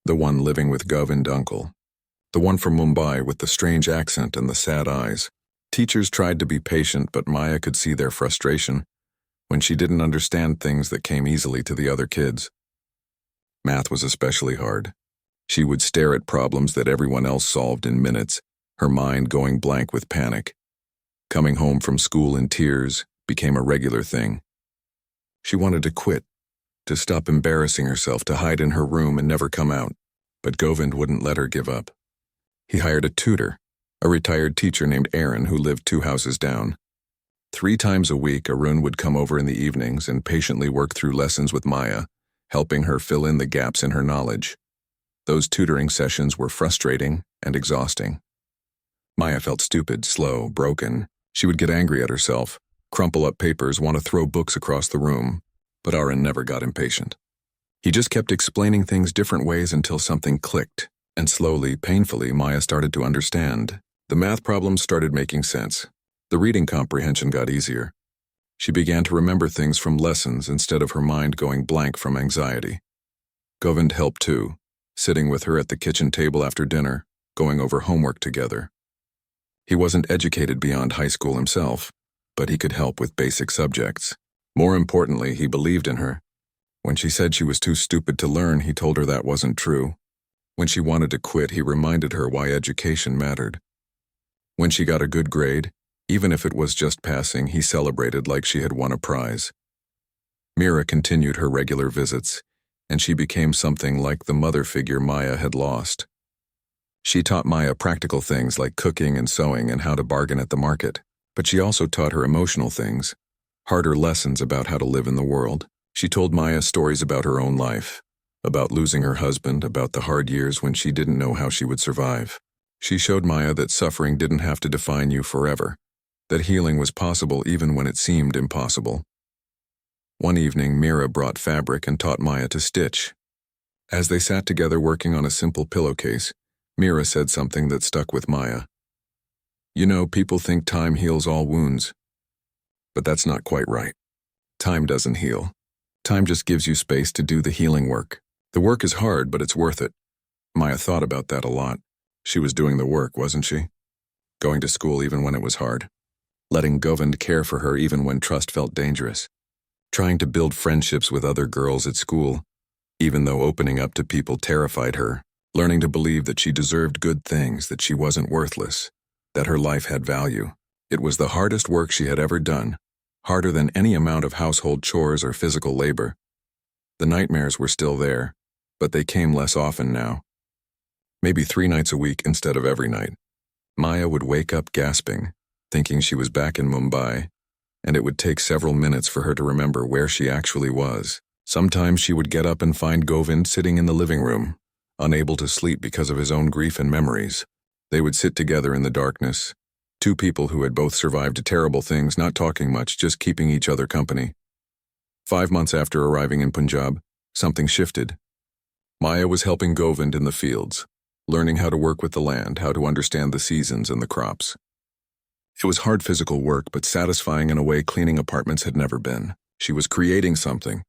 [SPEAKER 1] the one living with Govind uncle, the one from Mumbai with the strange accent and the sad eyes. Teachers tried to be patient, but Maya could see their frustration when she didn't understand things that came easily to the other kids. Math was especially hard. She would stare at problems that everyone else solved in minutes, her mind going blank with panic. Coming home from school in tears became a regular thing. She wanted to quit, to stop embarrassing herself, to hide in her room and never come out, but Govind wouldn't let her give up. He hired a tutor, a retired teacher named Aaron who lived 2 houses down. 3 times a week, Arun would come over in the evenings and patiently work through lessons with Maya, helping her fill in the gaps in her knowledge. Those tutoring sessions were frustrating and exhausting. Maya felt stupid, slow, broken. She would get angry at herself, crumple up papers, want to throw books across the room, but Arun never got impatient. He just kept explaining things different ways until something clicked, and slowly, painfully, Maya started to understand. The math problems started making sense. The reading comprehension got easier. She began to remember things from lessons instead of her mind going blank from anxiety. Govind helped too, sitting with her at the kitchen table after dinner, going over homework together. He wasn't educated beyond high school himself, but he could help with basic subjects. More importantly, he believed in her. When she said she was too stupid to learn, he told her that wasn't true. When she wanted to quit, he reminded her why education mattered. When she got a good grade, even if it was just passing, he celebrated like she had won a prize. Mira continued her regular visits, and she became something like the mother figure Maya had lost. She taught Maya practical things like cooking and sewing and how to bargain at the market, but she also taught her emotional things, harder lessons about how to live in the world. She told Maya stories about her own life, about losing her husband, about the hard years when she didn't know how she would survive. She showed Maya that suffering didn't have to define you forever, that healing was possible even when it seemed impossible. One evening, Mira brought fabric and taught Maya to stitch. As they sat together working on a simple pillowcase, Mira said something that stuck with Maya. You know, people think time heals all wounds. But that's not quite right. Time doesn't heal. Time just gives you space to do the healing work. The work is hard, but it's worth it. Maya thought about that a lot. She was doing the work, wasn't she? Going to school even when it was hard. Letting Govind care for her even when trust felt dangerous. Trying to build friendships with other girls at school, even though opening up to people terrified her. Learning to believe that she deserved good things, that she wasn't worthless, that her life had value. It was the hardest work she had ever done, harder than any amount of household chores or physical labor. The nightmares were still there, but they came less often now. Maybe 3 nights a week instead of every night. Maya would wake up gasping, thinking she was back in Mumbai, and it would take several minutes for her to remember where she actually was. Sometimes she would get up and find Govind sitting in the living room, unable to sleep because of his own grief and memories. They would sit together in the darkness, 2 people who had both survived terrible things, not talking much, just keeping each other company. 5 months after arriving in Punjab, something shifted. Maya was helping Govind in the fields, learning how to work with the land, how to understand the seasons and the crops. It was hard physical work, but satisfying in a way cleaning apartments had never been. She was creating something,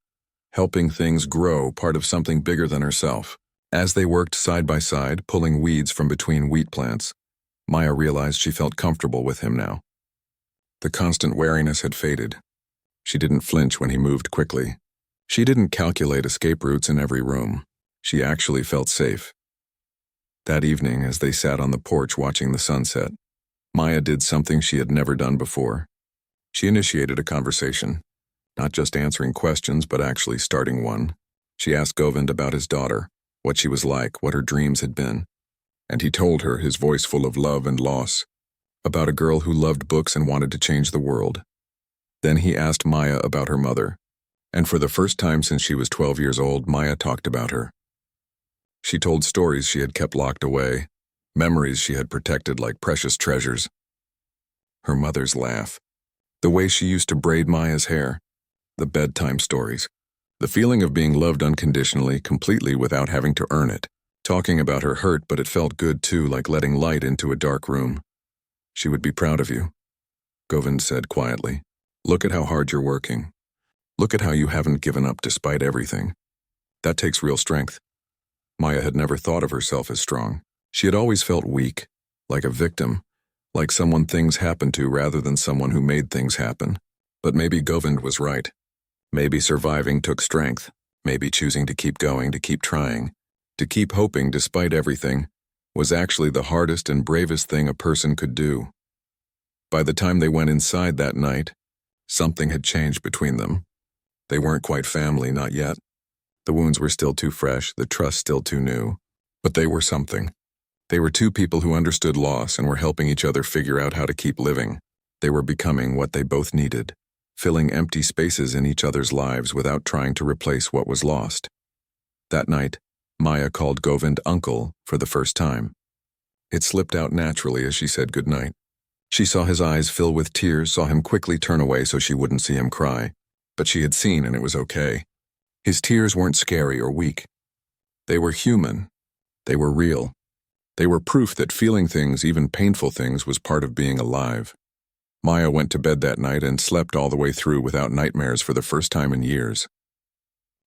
[SPEAKER 1] helping things grow, part of something bigger than herself. As they worked side by side, pulling weeds from between wheat plants, Maya realized she felt comfortable with him now. The constant wariness had faded. She didn't flinch when he moved quickly. She didn't calculate escape routes in every room. She actually felt safe. That evening, as they sat on the porch watching the sunset, Maya did something she had never done before. She initiated a conversation, not just answering questions, but actually starting one. She asked Govind about his daughter, what she was like, what her dreams had been. And he told her, his voice full of love and loss, about a girl who loved books and wanted to change the world. Then he asked Maya about her mother, and for the first time since she was 12 years old, Maya talked about her. She told stories she had kept locked away, memories she had protected like precious treasures. Her mother's laugh, the way she used to braid Maya's hair, the bedtime stories, the feeling of being loved unconditionally, completely without having to earn it. Talking about her hurt, but it felt good too, like letting light into a dark room. She would be proud of you, Govind said quietly. Look at how hard you're working. Look at how you haven't given up despite everything. That takes real strength. Maya had never thought of herself as strong. She had always felt weak, like a victim, like someone things happened to rather than someone who made things happen. But maybe Govind was right. Maybe surviving took strength. Maybe choosing to keep going, to keep trying, to keep hoping despite everything, was actually the hardest and bravest thing a person could do. By the time they went inside that night, something had changed between them. They weren't quite family, not yet. The wounds were still too fresh, the trust still too new. But they were something. They were 2 people who understood loss and were helping each other figure out how to keep living. They were becoming what they both needed, filling empty spaces in each other's lives without trying to replace what was lost. That night, Maya called Govind uncle for the first time. It slipped out naturally as she said goodnight. She saw his eyes fill with tears, saw him quickly turn away so she wouldn't see him cry. But she had seen, and it was okay. His tears weren't scary or weak. They were human. They were real. They were proof that feeling things, even painful things, was part of being alive. Maya went to bed that night and slept all the way through without nightmares for the first time in years.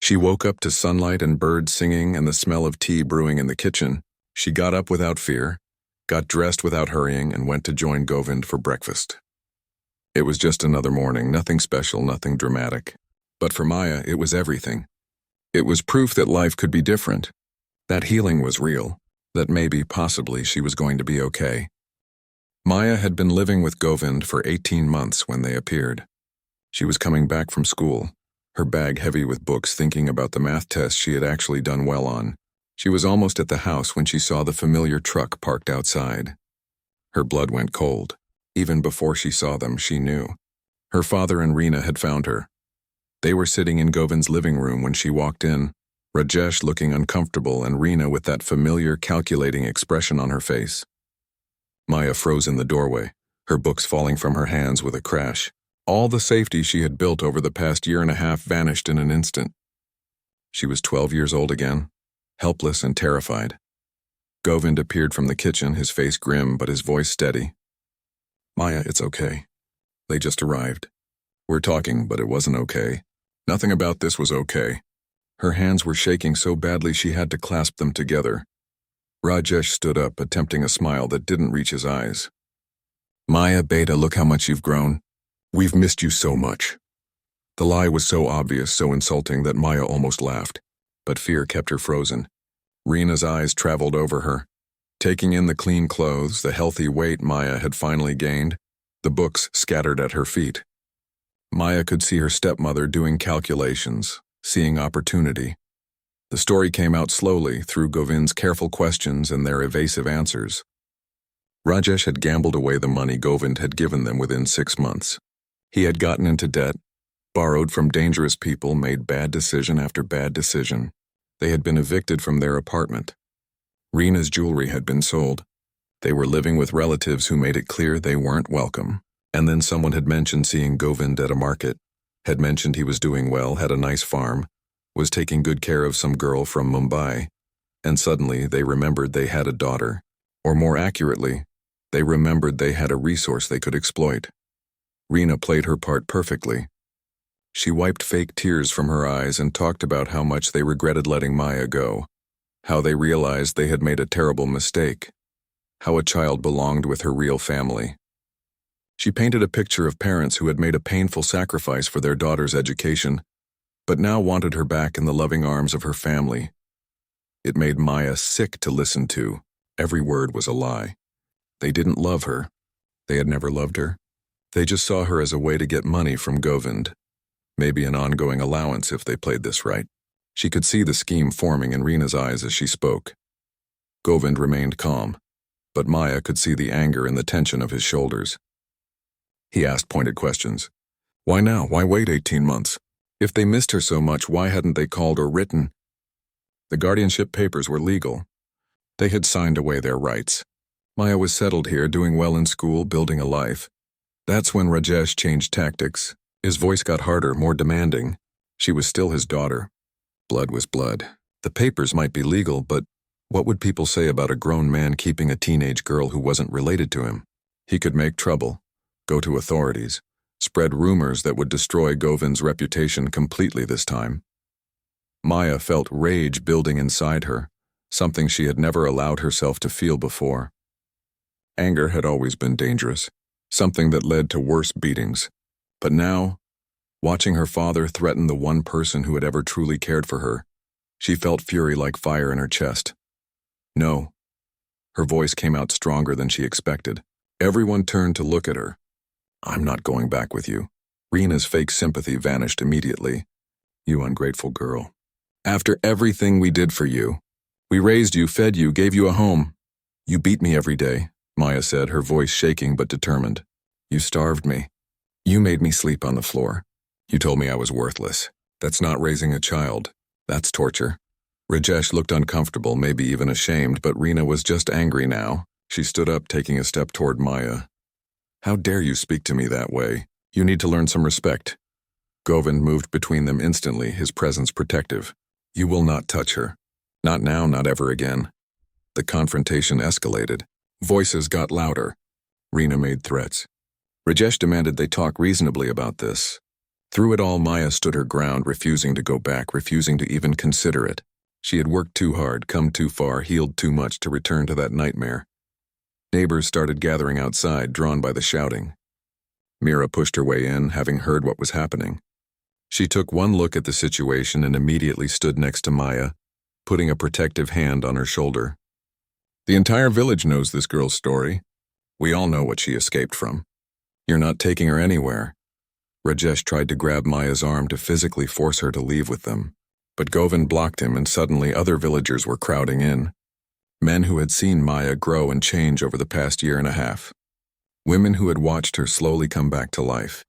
[SPEAKER 1] She woke up to sunlight and birds singing and the smell of tea brewing in the kitchen. She got up without fear, got dressed without hurrying, and went to join Govind for breakfast. It was just another morning, nothing special, nothing dramatic. But for Maya, it was everything. It was proof that life could be different, that healing was real, that maybe, possibly, she was going to be okay. Maya had been living with Govind for 18 months when they appeared. She was coming back from school, her bag heavy with books, thinking about the math test she had actually done well on. She was almost at the house when she saw the familiar truck parked outside. Her blood went cold. Even before she saw them, she knew. Her father and Reena had found her. They were sitting in Govind's living room when she walked in, Rajesh looking uncomfortable and Reena with that familiar, calculating expression on her face. Maya froze in the doorway, her books falling from her hands with a crash. All the safety she had built over the past year and a half vanished in an instant. She was 12 years old again. helpless and terrified. Govind appeared from the kitchen, his face grim but his voice steady. Maya, it's okay. They just arrived. We're talking, but it wasn't okay. Nothing about this was okay. Her hands were shaking so badly she had to clasp them together. Rajesh stood up, attempting a smile that didn't reach his eyes. Maya, beta, look how much you've grown. We've missed you so much. The lie was so obvious, so insulting that Maya almost laughed, but fear kept her frozen. Reena's eyes traveled over her, taking in the clean clothes, the healthy weight Maya had finally gained, the books scattered at her feet. Maya could see her stepmother doing calculations, seeing opportunity. The story came out slowly through Govind's careful questions and their evasive answers. Rajesh had gambled away the money Govind had given them within 6 months. He had gotten into debt, borrowed from dangerous people, made bad decision after bad decision. They had been evicted from their apartment. Reena's jewelry had been sold. They were living with relatives who made it clear they weren't welcome. And then someone had mentioned seeing Govind at a market, had mentioned he was doing well, had a nice farm, was taking good care of some girl from Mumbai. And suddenly they remembered they had a daughter. Or more accurately, they remembered they had a resource they could exploit. Reena played her part perfectly. She wiped fake tears from her eyes and talked about how much they regretted letting Maya go, how they realized they had made a terrible mistake, how a child belonged with her real family. She painted a picture of parents who had made a painful sacrifice for their daughter's education, but now wanted her back in the loving arms of her family. It made Maya sick to listen to. Every word was a lie. They didn't love her. They had never loved her. They just saw her as a way to get money from Govind. Maybe an ongoing allowance if they played this right. She could see the scheme forming in Reena's eyes as she spoke. Govind remained calm, but Maya could see the anger and the tension of his shoulders. He asked pointed questions. Why now? Why wait 18 months? If they missed her so much, why hadn't they called or written? The guardianship papers were legal. They had signed away their rights. Maya was settled here, doing well in school, building a life. That's when Rajesh changed tactics. His voice got harder, more demanding. She was still his daughter. Blood was blood. The papers might be legal, but what would people say about a grown man keeping a teenage girl who wasn't related to him? He could make trouble, go to authorities, spread rumors that would destroy Govind's reputation completely this time. Maya felt rage building inside her, something she had never allowed herself to feel before. Anger had always been dangerous, something that led to worse beatings. But now, watching her father threaten the one person who had ever truly cared for her, she felt fury like fire in her chest. No. Her voice came out stronger than she expected. Everyone turned to look at her. I'm not going back with you. Reena's fake sympathy vanished immediately. You ungrateful girl. After everything we did for you, we raised you, fed you, gave you a home. You beat me every day, Maya said, her voice shaking but determined. You starved me. You made me sleep on the floor. You told me I was worthless. That's not raising a child. That's torture. Rajesh looked uncomfortable, maybe even ashamed, but Reena was just angry now. She stood up, taking a step toward Maya. How dare you speak to me that way? You need to learn some respect. Govind moved between them instantly, his presence protective. You will not touch her. Not now, not ever again. The confrontation escalated. Voices got louder. Reena made threats. Rajesh demanded they talk reasonably about this. Through it all, Maya stood her ground, refusing to go back, refusing to even consider it. She had worked too hard, come too far, healed too much to return to that nightmare. Neighbors started gathering outside, drawn by the shouting. Mira pushed her way in, having heard what was happening. She took one look at the situation and immediately stood next to Maya, putting a protective hand on her shoulder. The entire village knows this girl's story. We all know what she escaped from. You're not taking her anywhere. Rajesh tried to grab Maya's arm to physically force her to leave with them, but Govind blocked him and suddenly other villagers were crowding in. Men who had seen Maya grow and change over the past year and a half. Women who had watched her slowly come back to life.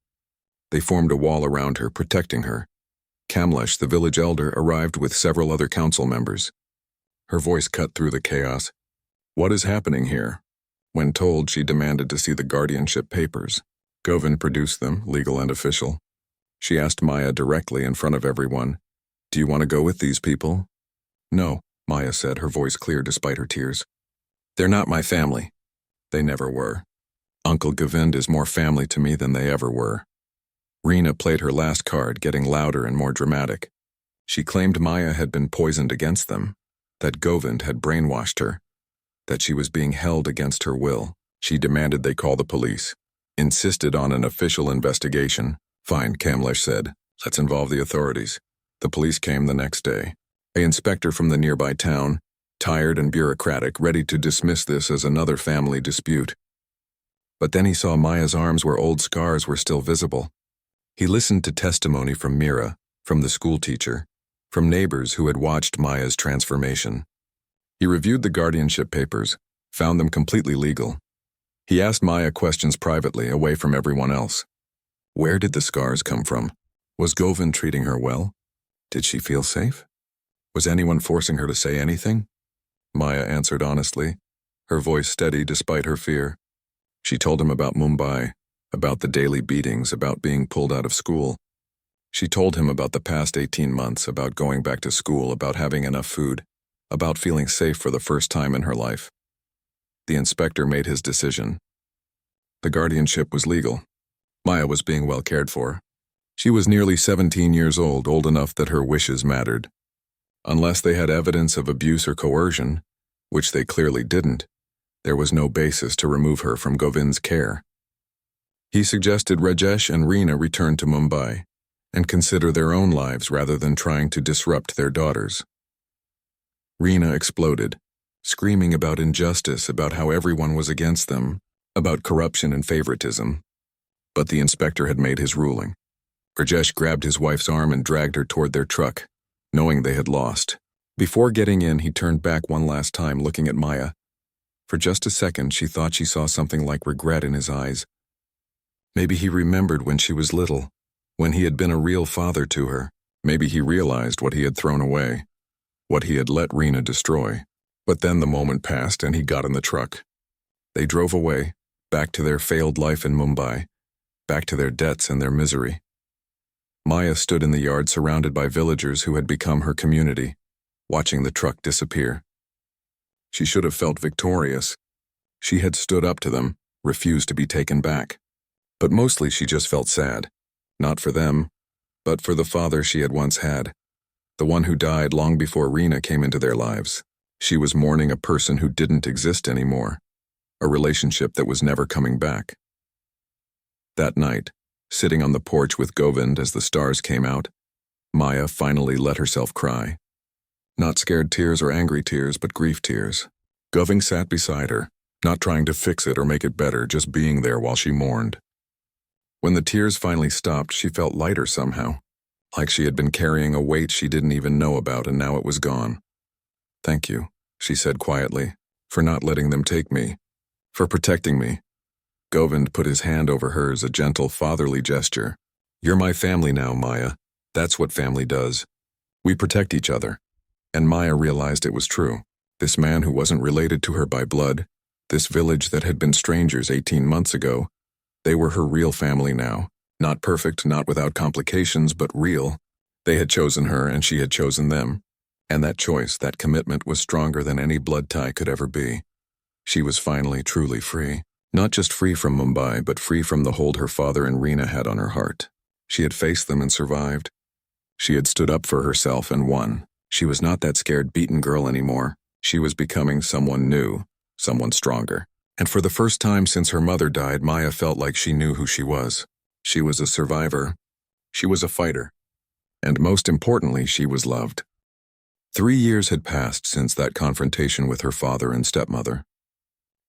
[SPEAKER 1] They formed a wall around her, protecting her. Kamlesh, the village elder, arrived with several other council members. Her voice cut through the chaos. What is happening here? When told, she demanded to see the guardianship papers. Govind produced them, legal and official. She asked Maya directly in front of everyone, Do you want to go with these people? No, Maya said, her voice clear despite her tears. They're not my family. They never were. Uncle Govind is more family to me than they ever were. Reena played her last card, getting louder and more dramatic. She claimed Maya had been poisoned against them, that Govind had brainwashed her, that she was being held against her will. She demanded they call the police, insisted on an official investigation. Fine, Kamlesh said. Let's involve the authorities. The police came the next day. An inspector from the nearby town, tired and bureaucratic, ready to dismiss this as another family dispute. But then he saw Maya's arms where old scars were still visible. He listened to testimony from Mira, from the school teacher, from neighbors who had watched Maya's transformation. He reviewed the guardianship papers, found them completely legal. He asked Maya questions privately, away from everyone else. Where did the scars come from? Was Govind treating her well? Did she feel safe? Was anyone forcing her to say anything? Maya answered honestly, her voice steady despite her fear. She told him about Mumbai, about the daily beatings, about being pulled out of school. She told him about the past 18 months, about going back to school, about having enough food, about feeling safe for the first time in her life. The inspector made his decision. The guardianship was legal. Maya was being well cared for. She was nearly 17 years old enough that her wishes mattered. Unless they had evidence of abuse or coercion, which they clearly didn't, there was no basis to remove her from Govind's care. He suggested Rajesh and Reena return to Mumbai and consider their own lives rather than trying to disrupt their daughters. Reena exploded, screaming about injustice, about how everyone was against them, about corruption and favoritism. But the inspector had made his ruling. Rajesh grabbed his wife's arm and dragged her toward their truck, knowing they had lost. Before getting in, he turned back one last time, looking at Maya. For just a second, she thought she saw something like regret in his eyes. Maybe he remembered when she was little, when he had been a real father to her. Maybe he realized what he had thrown away, what he had let Reena destroy. But then the moment passed and he got in the truck. They drove away, back to their failed life in Mumbai, back to their debts and their misery. Maya stood in the yard surrounded by villagers who had become her community, watching the truck disappear. She should have felt victorious. She had stood up to them, refused to be taken back. But mostly she just felt sad, not for them, but for the father she had once had, the one who died long before Reena came into their lives. She was mourning a person who didn't exist anymore, a relationship that was never coming back. That night, sitting on the porch with Govind as the stars came out, Maya finally let herself cry. Not scared tears or angry tears, but grief tears. Govind sat beside her, not trying to fix it or make it better, just being there while she mourned. When the tears finally stopped, she felt lighter somehow, like she had been carrying a weight she didn't even know about and now it was gone. Thank you, she said quietly, for not letting them take me, for protecting me. Govind put his hand over hers, a gentle fatherly gesture. You're my family now, Maya. That's what family does. We protect each other. And Maya realized it was true. This man who wasn't related to her by blood, this village that had been strangers 18 months ago, they were her real family now. Not perfect, not without complications, but real. They had chosen her and she had chosen them. And that choice, that commitment was stronger than any blood tie could ever be. She was finally truly free. Not just free from Mumbai, but free from the hold her father and Reena had on her heart. She had faced them and survived. She had stood up for herself and won. She was not that scared, beaten girl anymore. She was becoming someone new, someone stronger. And for the first time since her mother died, Maya felt like she knew who she was. She was a survivor. She was a fighter. And most importantly, she was loved. 3 years had passed since that confrontation with her father and stepmother.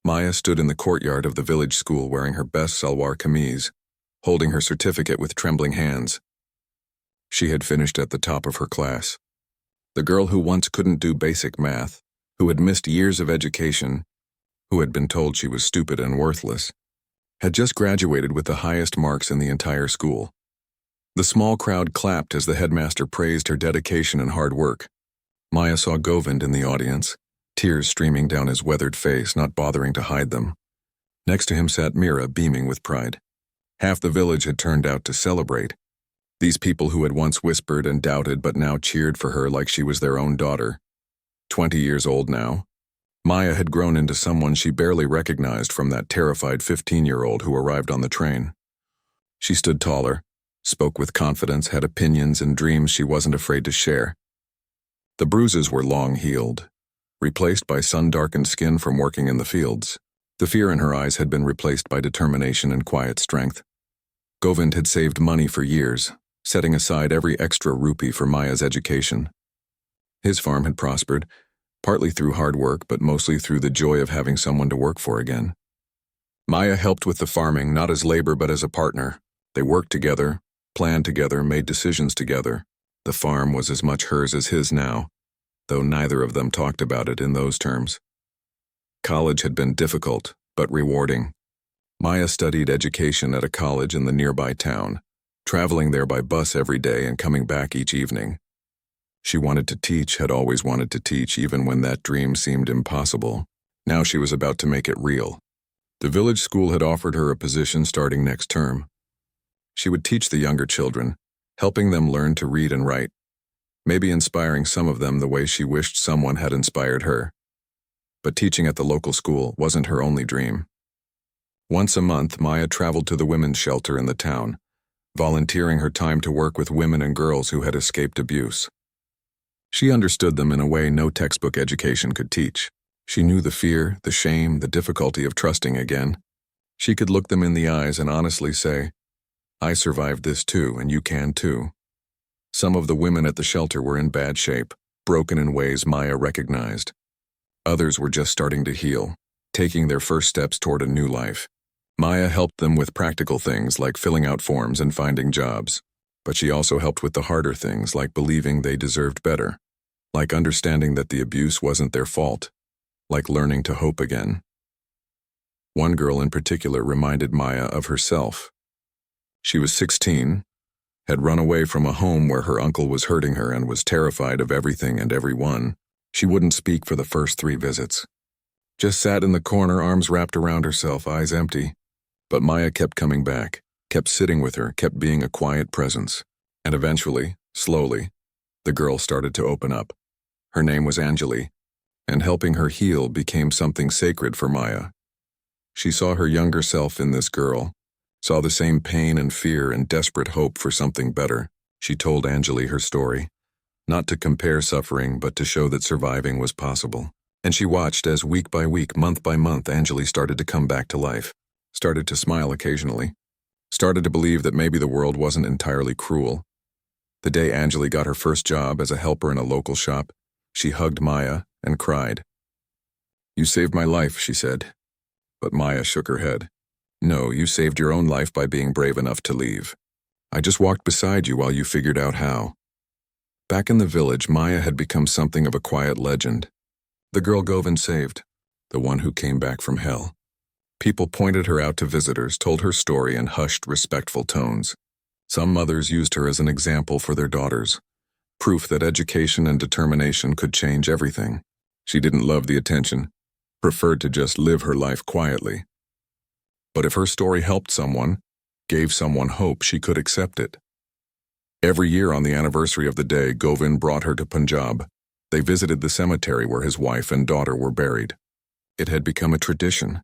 [SPEAKER 1] Maya stood in the courtyard of the village school wearing her best salwar kameez, holding her certificate with trembling hands. She had finished at the top of her class. The girl who once couldn't do basic math, who had missed years of education, who had been told she was stupid and worthless, had just graduated with the highest marks in the entire school. The small crowd clapped as the headmaster praised her dedication and hard work. Maya saw Govind in the audience, tears streaming down his weathered face, not bothering to hide them. Next to him sat Mira, beaming with pride. Half the village had turned out to celebrate. These people who had once whispered and doubted but now cheered for her like she was their own daughter. 20 years old now. Maya had grown into someone she barely recognized from that terrified 15-year-old who arrived on the train. She stood taller, spoke with confidence, had opinions and dreams she wasn't afraid to share. The bruises were long healed, replaced by sun-darkened skin from working in the fields. The fear in her eyes had been replaced by determination and quiet strength. Govind had saved money for years, setting aside every extra rupee for Maya's education. His farm had prospered, partly through hard work but mostly through the joy of having someone to work for again. Maya helped with the farming not as labor but as a partner. They worked together, planned together, made decisions together. The farm was as much hers as his now, though neither of them talked about it in those terms. College had been difficult, but rewarding. Maya studied education at a college in the nearby town, traveling there by bus every day and coming back each evening. She wanted to teach, had always wanted to teach, even when that dream seemed impossible. Now she was about to make it real. The village school had offered her a position starting next term. She would teach the younger children, helping them learn to read and write, maybe inspiring some of them the way she wished someone had inspired her. But teaching at the local school wasn't her only dream. Once a month, Maya traveled to the women's shelter in the town, volunteering her time to work with women and girls who had escaped abuse. She understood them in a way no textbook education could teach. She knew the fear, the shame, the difficulty of trusting again. She could look them in the eyes and honestly say, "I survived this too, and you can too." Some of the women at the shelter were in bad shape, broken in ways Maya recognized. Others were just starting to heal, taking their first steps toward a new life. Maya helped them with practical things like filling out forms and finding jobs, but she also helped with the harder things like believing they deserved better, like understanding that the abuse wasn't their fault, like learning to hope again. One girl in particular reminded Maya of herself. She was 16, had run away from a home where her uncle was hurting her and was terrified of everything and everyone. She wouldn't speak for the first 3 visits. Just sat in the corner, arms wrapped around herself, eyes empty. But Maya kept coming back, kept sitting with her, kept being a quiet presence. And eventually, slowly, the girl started to open up. Her name was Anjali, and helping her heal became something sacred for Maya. She saw her younger self in this girl, saw the same pain and fear and desperate hope for something better. She told Anjali her story, not to compare suffering but to show that surviving was possible. And she watched as week by week, month by month, Anjali started to come back to life, started to smile occasionally, started to believe that maybe the world wasn't entirely cruel. The day Anjali got her first job as a helper in a local shop, she hugged Maya and cried. "You saved my life," she said. But Maya shook her head. "No, you saved your own life by being brave enough to leave. I just walked beside you while you figured out how." Back in the village, Maya had become something of a quiet legend. The girl Govind saved, the one who came back from hell. People pointed her out to visitors, told her story in hushed, respectful tones. Some mothers used her as an example for their daughters, proof that education and determination could change everything. She didn't love the attention, preferred to just live her life quietly. But if her story helped someone, gave someone hope, she could accept it. Every year on the anniversary of the day, Govind brought her to Punjab. They visited the cemetery where his wife and daughter were buried. It had become a tradition,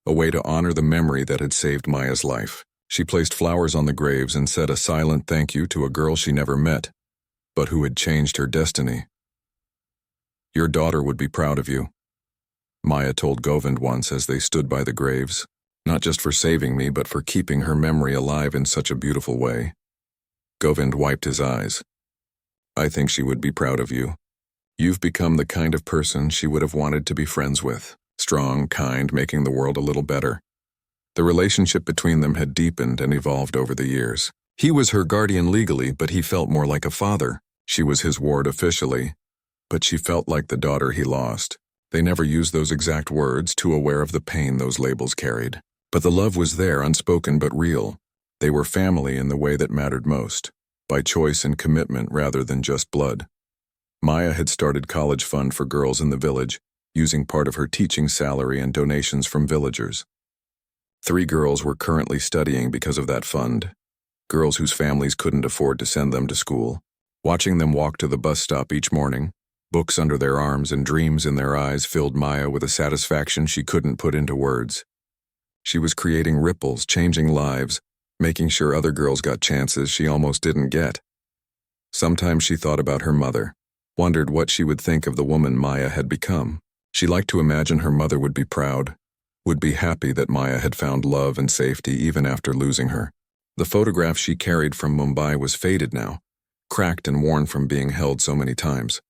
[SPEAKER 1] a way to honor the memory that had saved Maya's life. She placed flowers on the graves and said a silent thank you to a girl she never met, but who had changed her destiny. "Your daughter would be proud of you," Maya told Govind once as they stood by the graves, "not just for saving me, but for keeping her memory alive in such a beautiful way." Govind wiped his eyes. "I think she would be proud of you. You've become the kind of person she would have wanted to be friends with, strong, kind, making the world a little better." The relationship between them had deepened and evolved over the years. He was her guardian legally, but he felt more like a father. She was his ward officially, but she felt like the daughter he lost. They never used those exact words, too aware of the pain those labels carried. But the love was there, unspoken but real. They were family in the way that mattered most, by choice and commitment rather than just blood. Maya had started college fund for girls in the village, using part of her teaching salary and donations from villagers. 3 girls were currently studying because of that fund, girls whose families couldn't afford to send them to school. Watching them walk to the bus stop each morning, Books under their arms and dreams in their eyes filled Maya with a satisfaction she couldn't put into words. She was creating ripples, changing lives, making sure other girls got chances she almost didn't get. Sometimes she thought about her mother, wondered what she would think of the woman Maya had become. She liked to imagine her mother would be proud, would be happy that Maya had found love and safety even after losing her. The photograph she carried from Mumbai was faded now, cracked and worn from being held so many times.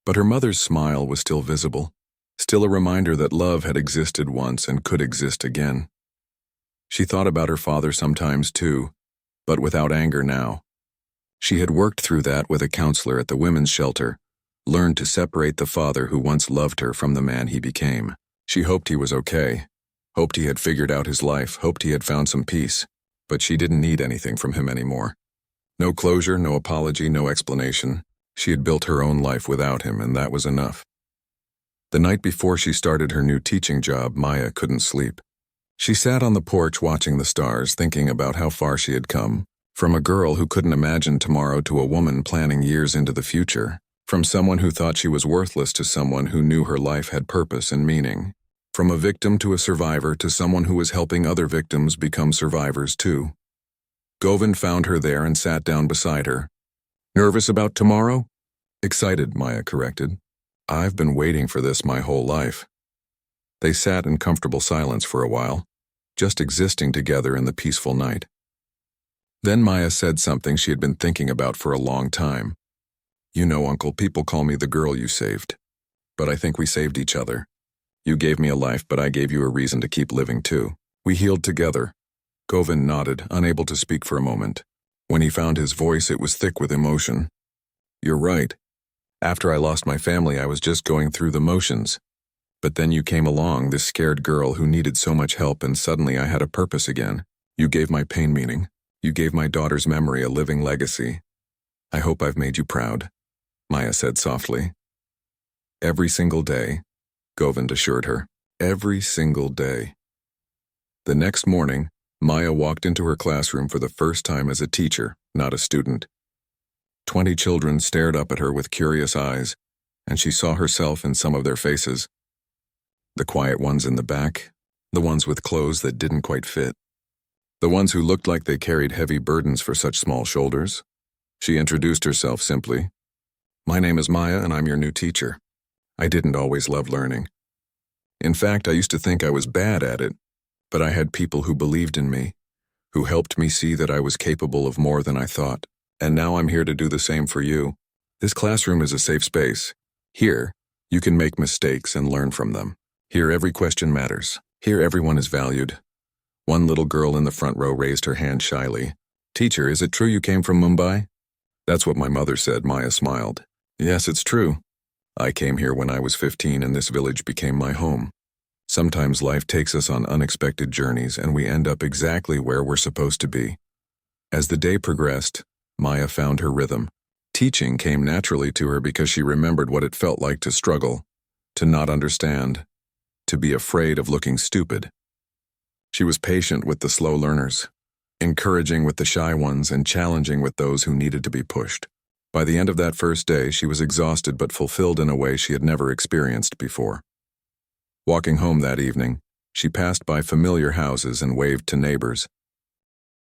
[SPEAKER 1] But her mother's smile was still visible, still a reminder that love had existed once and could exist again. She thought about her father sometimes too, but without anger now. She had worked through that with a counselor at the women's shelter, learned to separate the father who once loved her from the man he became. She hoped he was okay, hoped he had figured out his life, hoped he had found some peace, but she didn't need anything from him anymore. No closure, no apology, no explanation. She had built her own life without him, and that was enough. The night before she started her new teaching job, Maya couldn't sleep. She sat on the porch watching the stars, thinking about how far she had come, from a girl who couldn't imagine tomorrow to a woman planning years into the future, from someone who thought she was worthless to someone who knew her life had purpose and meaning, from a victim to a survivor to someone who was helping other victims become survivors too. Govind found her there and sat down beside her. "Nervous about tomorrow?" "Excited," Maya corrected. "I've been waiting for this my whole life." They sat in comfortable silence for a while, just existing together in the peaceful night. Then Maya said something she had been thinking about for a long time. "You know, Uncle, people call me the girl you saved. But I think we saved each other. You gave me a life, but I gave you a reason to keep living too. We healed together." Govind nodded, unable to speak for a moment. When he found his voice, it was thick with emotion. "You're right. After I lost my family, I was just going through the motions. But then you came along, this scared girl who needed so much help, and suddenly I had a purpose again. You gave my pain meaning. You gave my daughter's memory a living legacy. I hope I've made you proud," Maya said softly. "Every single day," Govind assured her. "Every single day." The next morning, Maya walked into her classroom for the first time as a teacher, not a student. 20 children stared up at her with curious eyes, and she saw herself in some of their faces. The quiet ones in the back, the ones with clothes that didn't quite fit, the ones who looked like they carried heavy burdens for such small shoulders. She introduced herself simply. "My name is Maya, and I'm your new teacher. I didn't always love learning. In fact, I used to think I was bad at it, but I had people who believed in me, who helped me see that I was capable of more than I thought. And now I'm here to do the same for you. This classroom is a safe space. Here, you can make mistakes and learn from them. Here, every question matters. Here, everyone is valued." One little girl in the front row raised her hand shyly. "Teacher, is it true you came from Mumbai?" "That's what my mother said," Maya smiled. "Yes, it's true. I came here when I was 15 and this village became my home. Sometimes life takes us on unexpected journeys and we end up exactly where we're supposed to be." As the day progressed, Maya found her rhythm. Teaching came naturally to her because she remembered what it felt like to struggle, to not understand, to be afraid of looking stupid. She was patient with the slow learners, encouraging with the shy ones, and challenging with those who needed to be pushed. By the end of that first day, she was exhausted but fulfilled in a way she had never experienced before. Walking home that evening, she passed by familiar houses and waved to neighbors.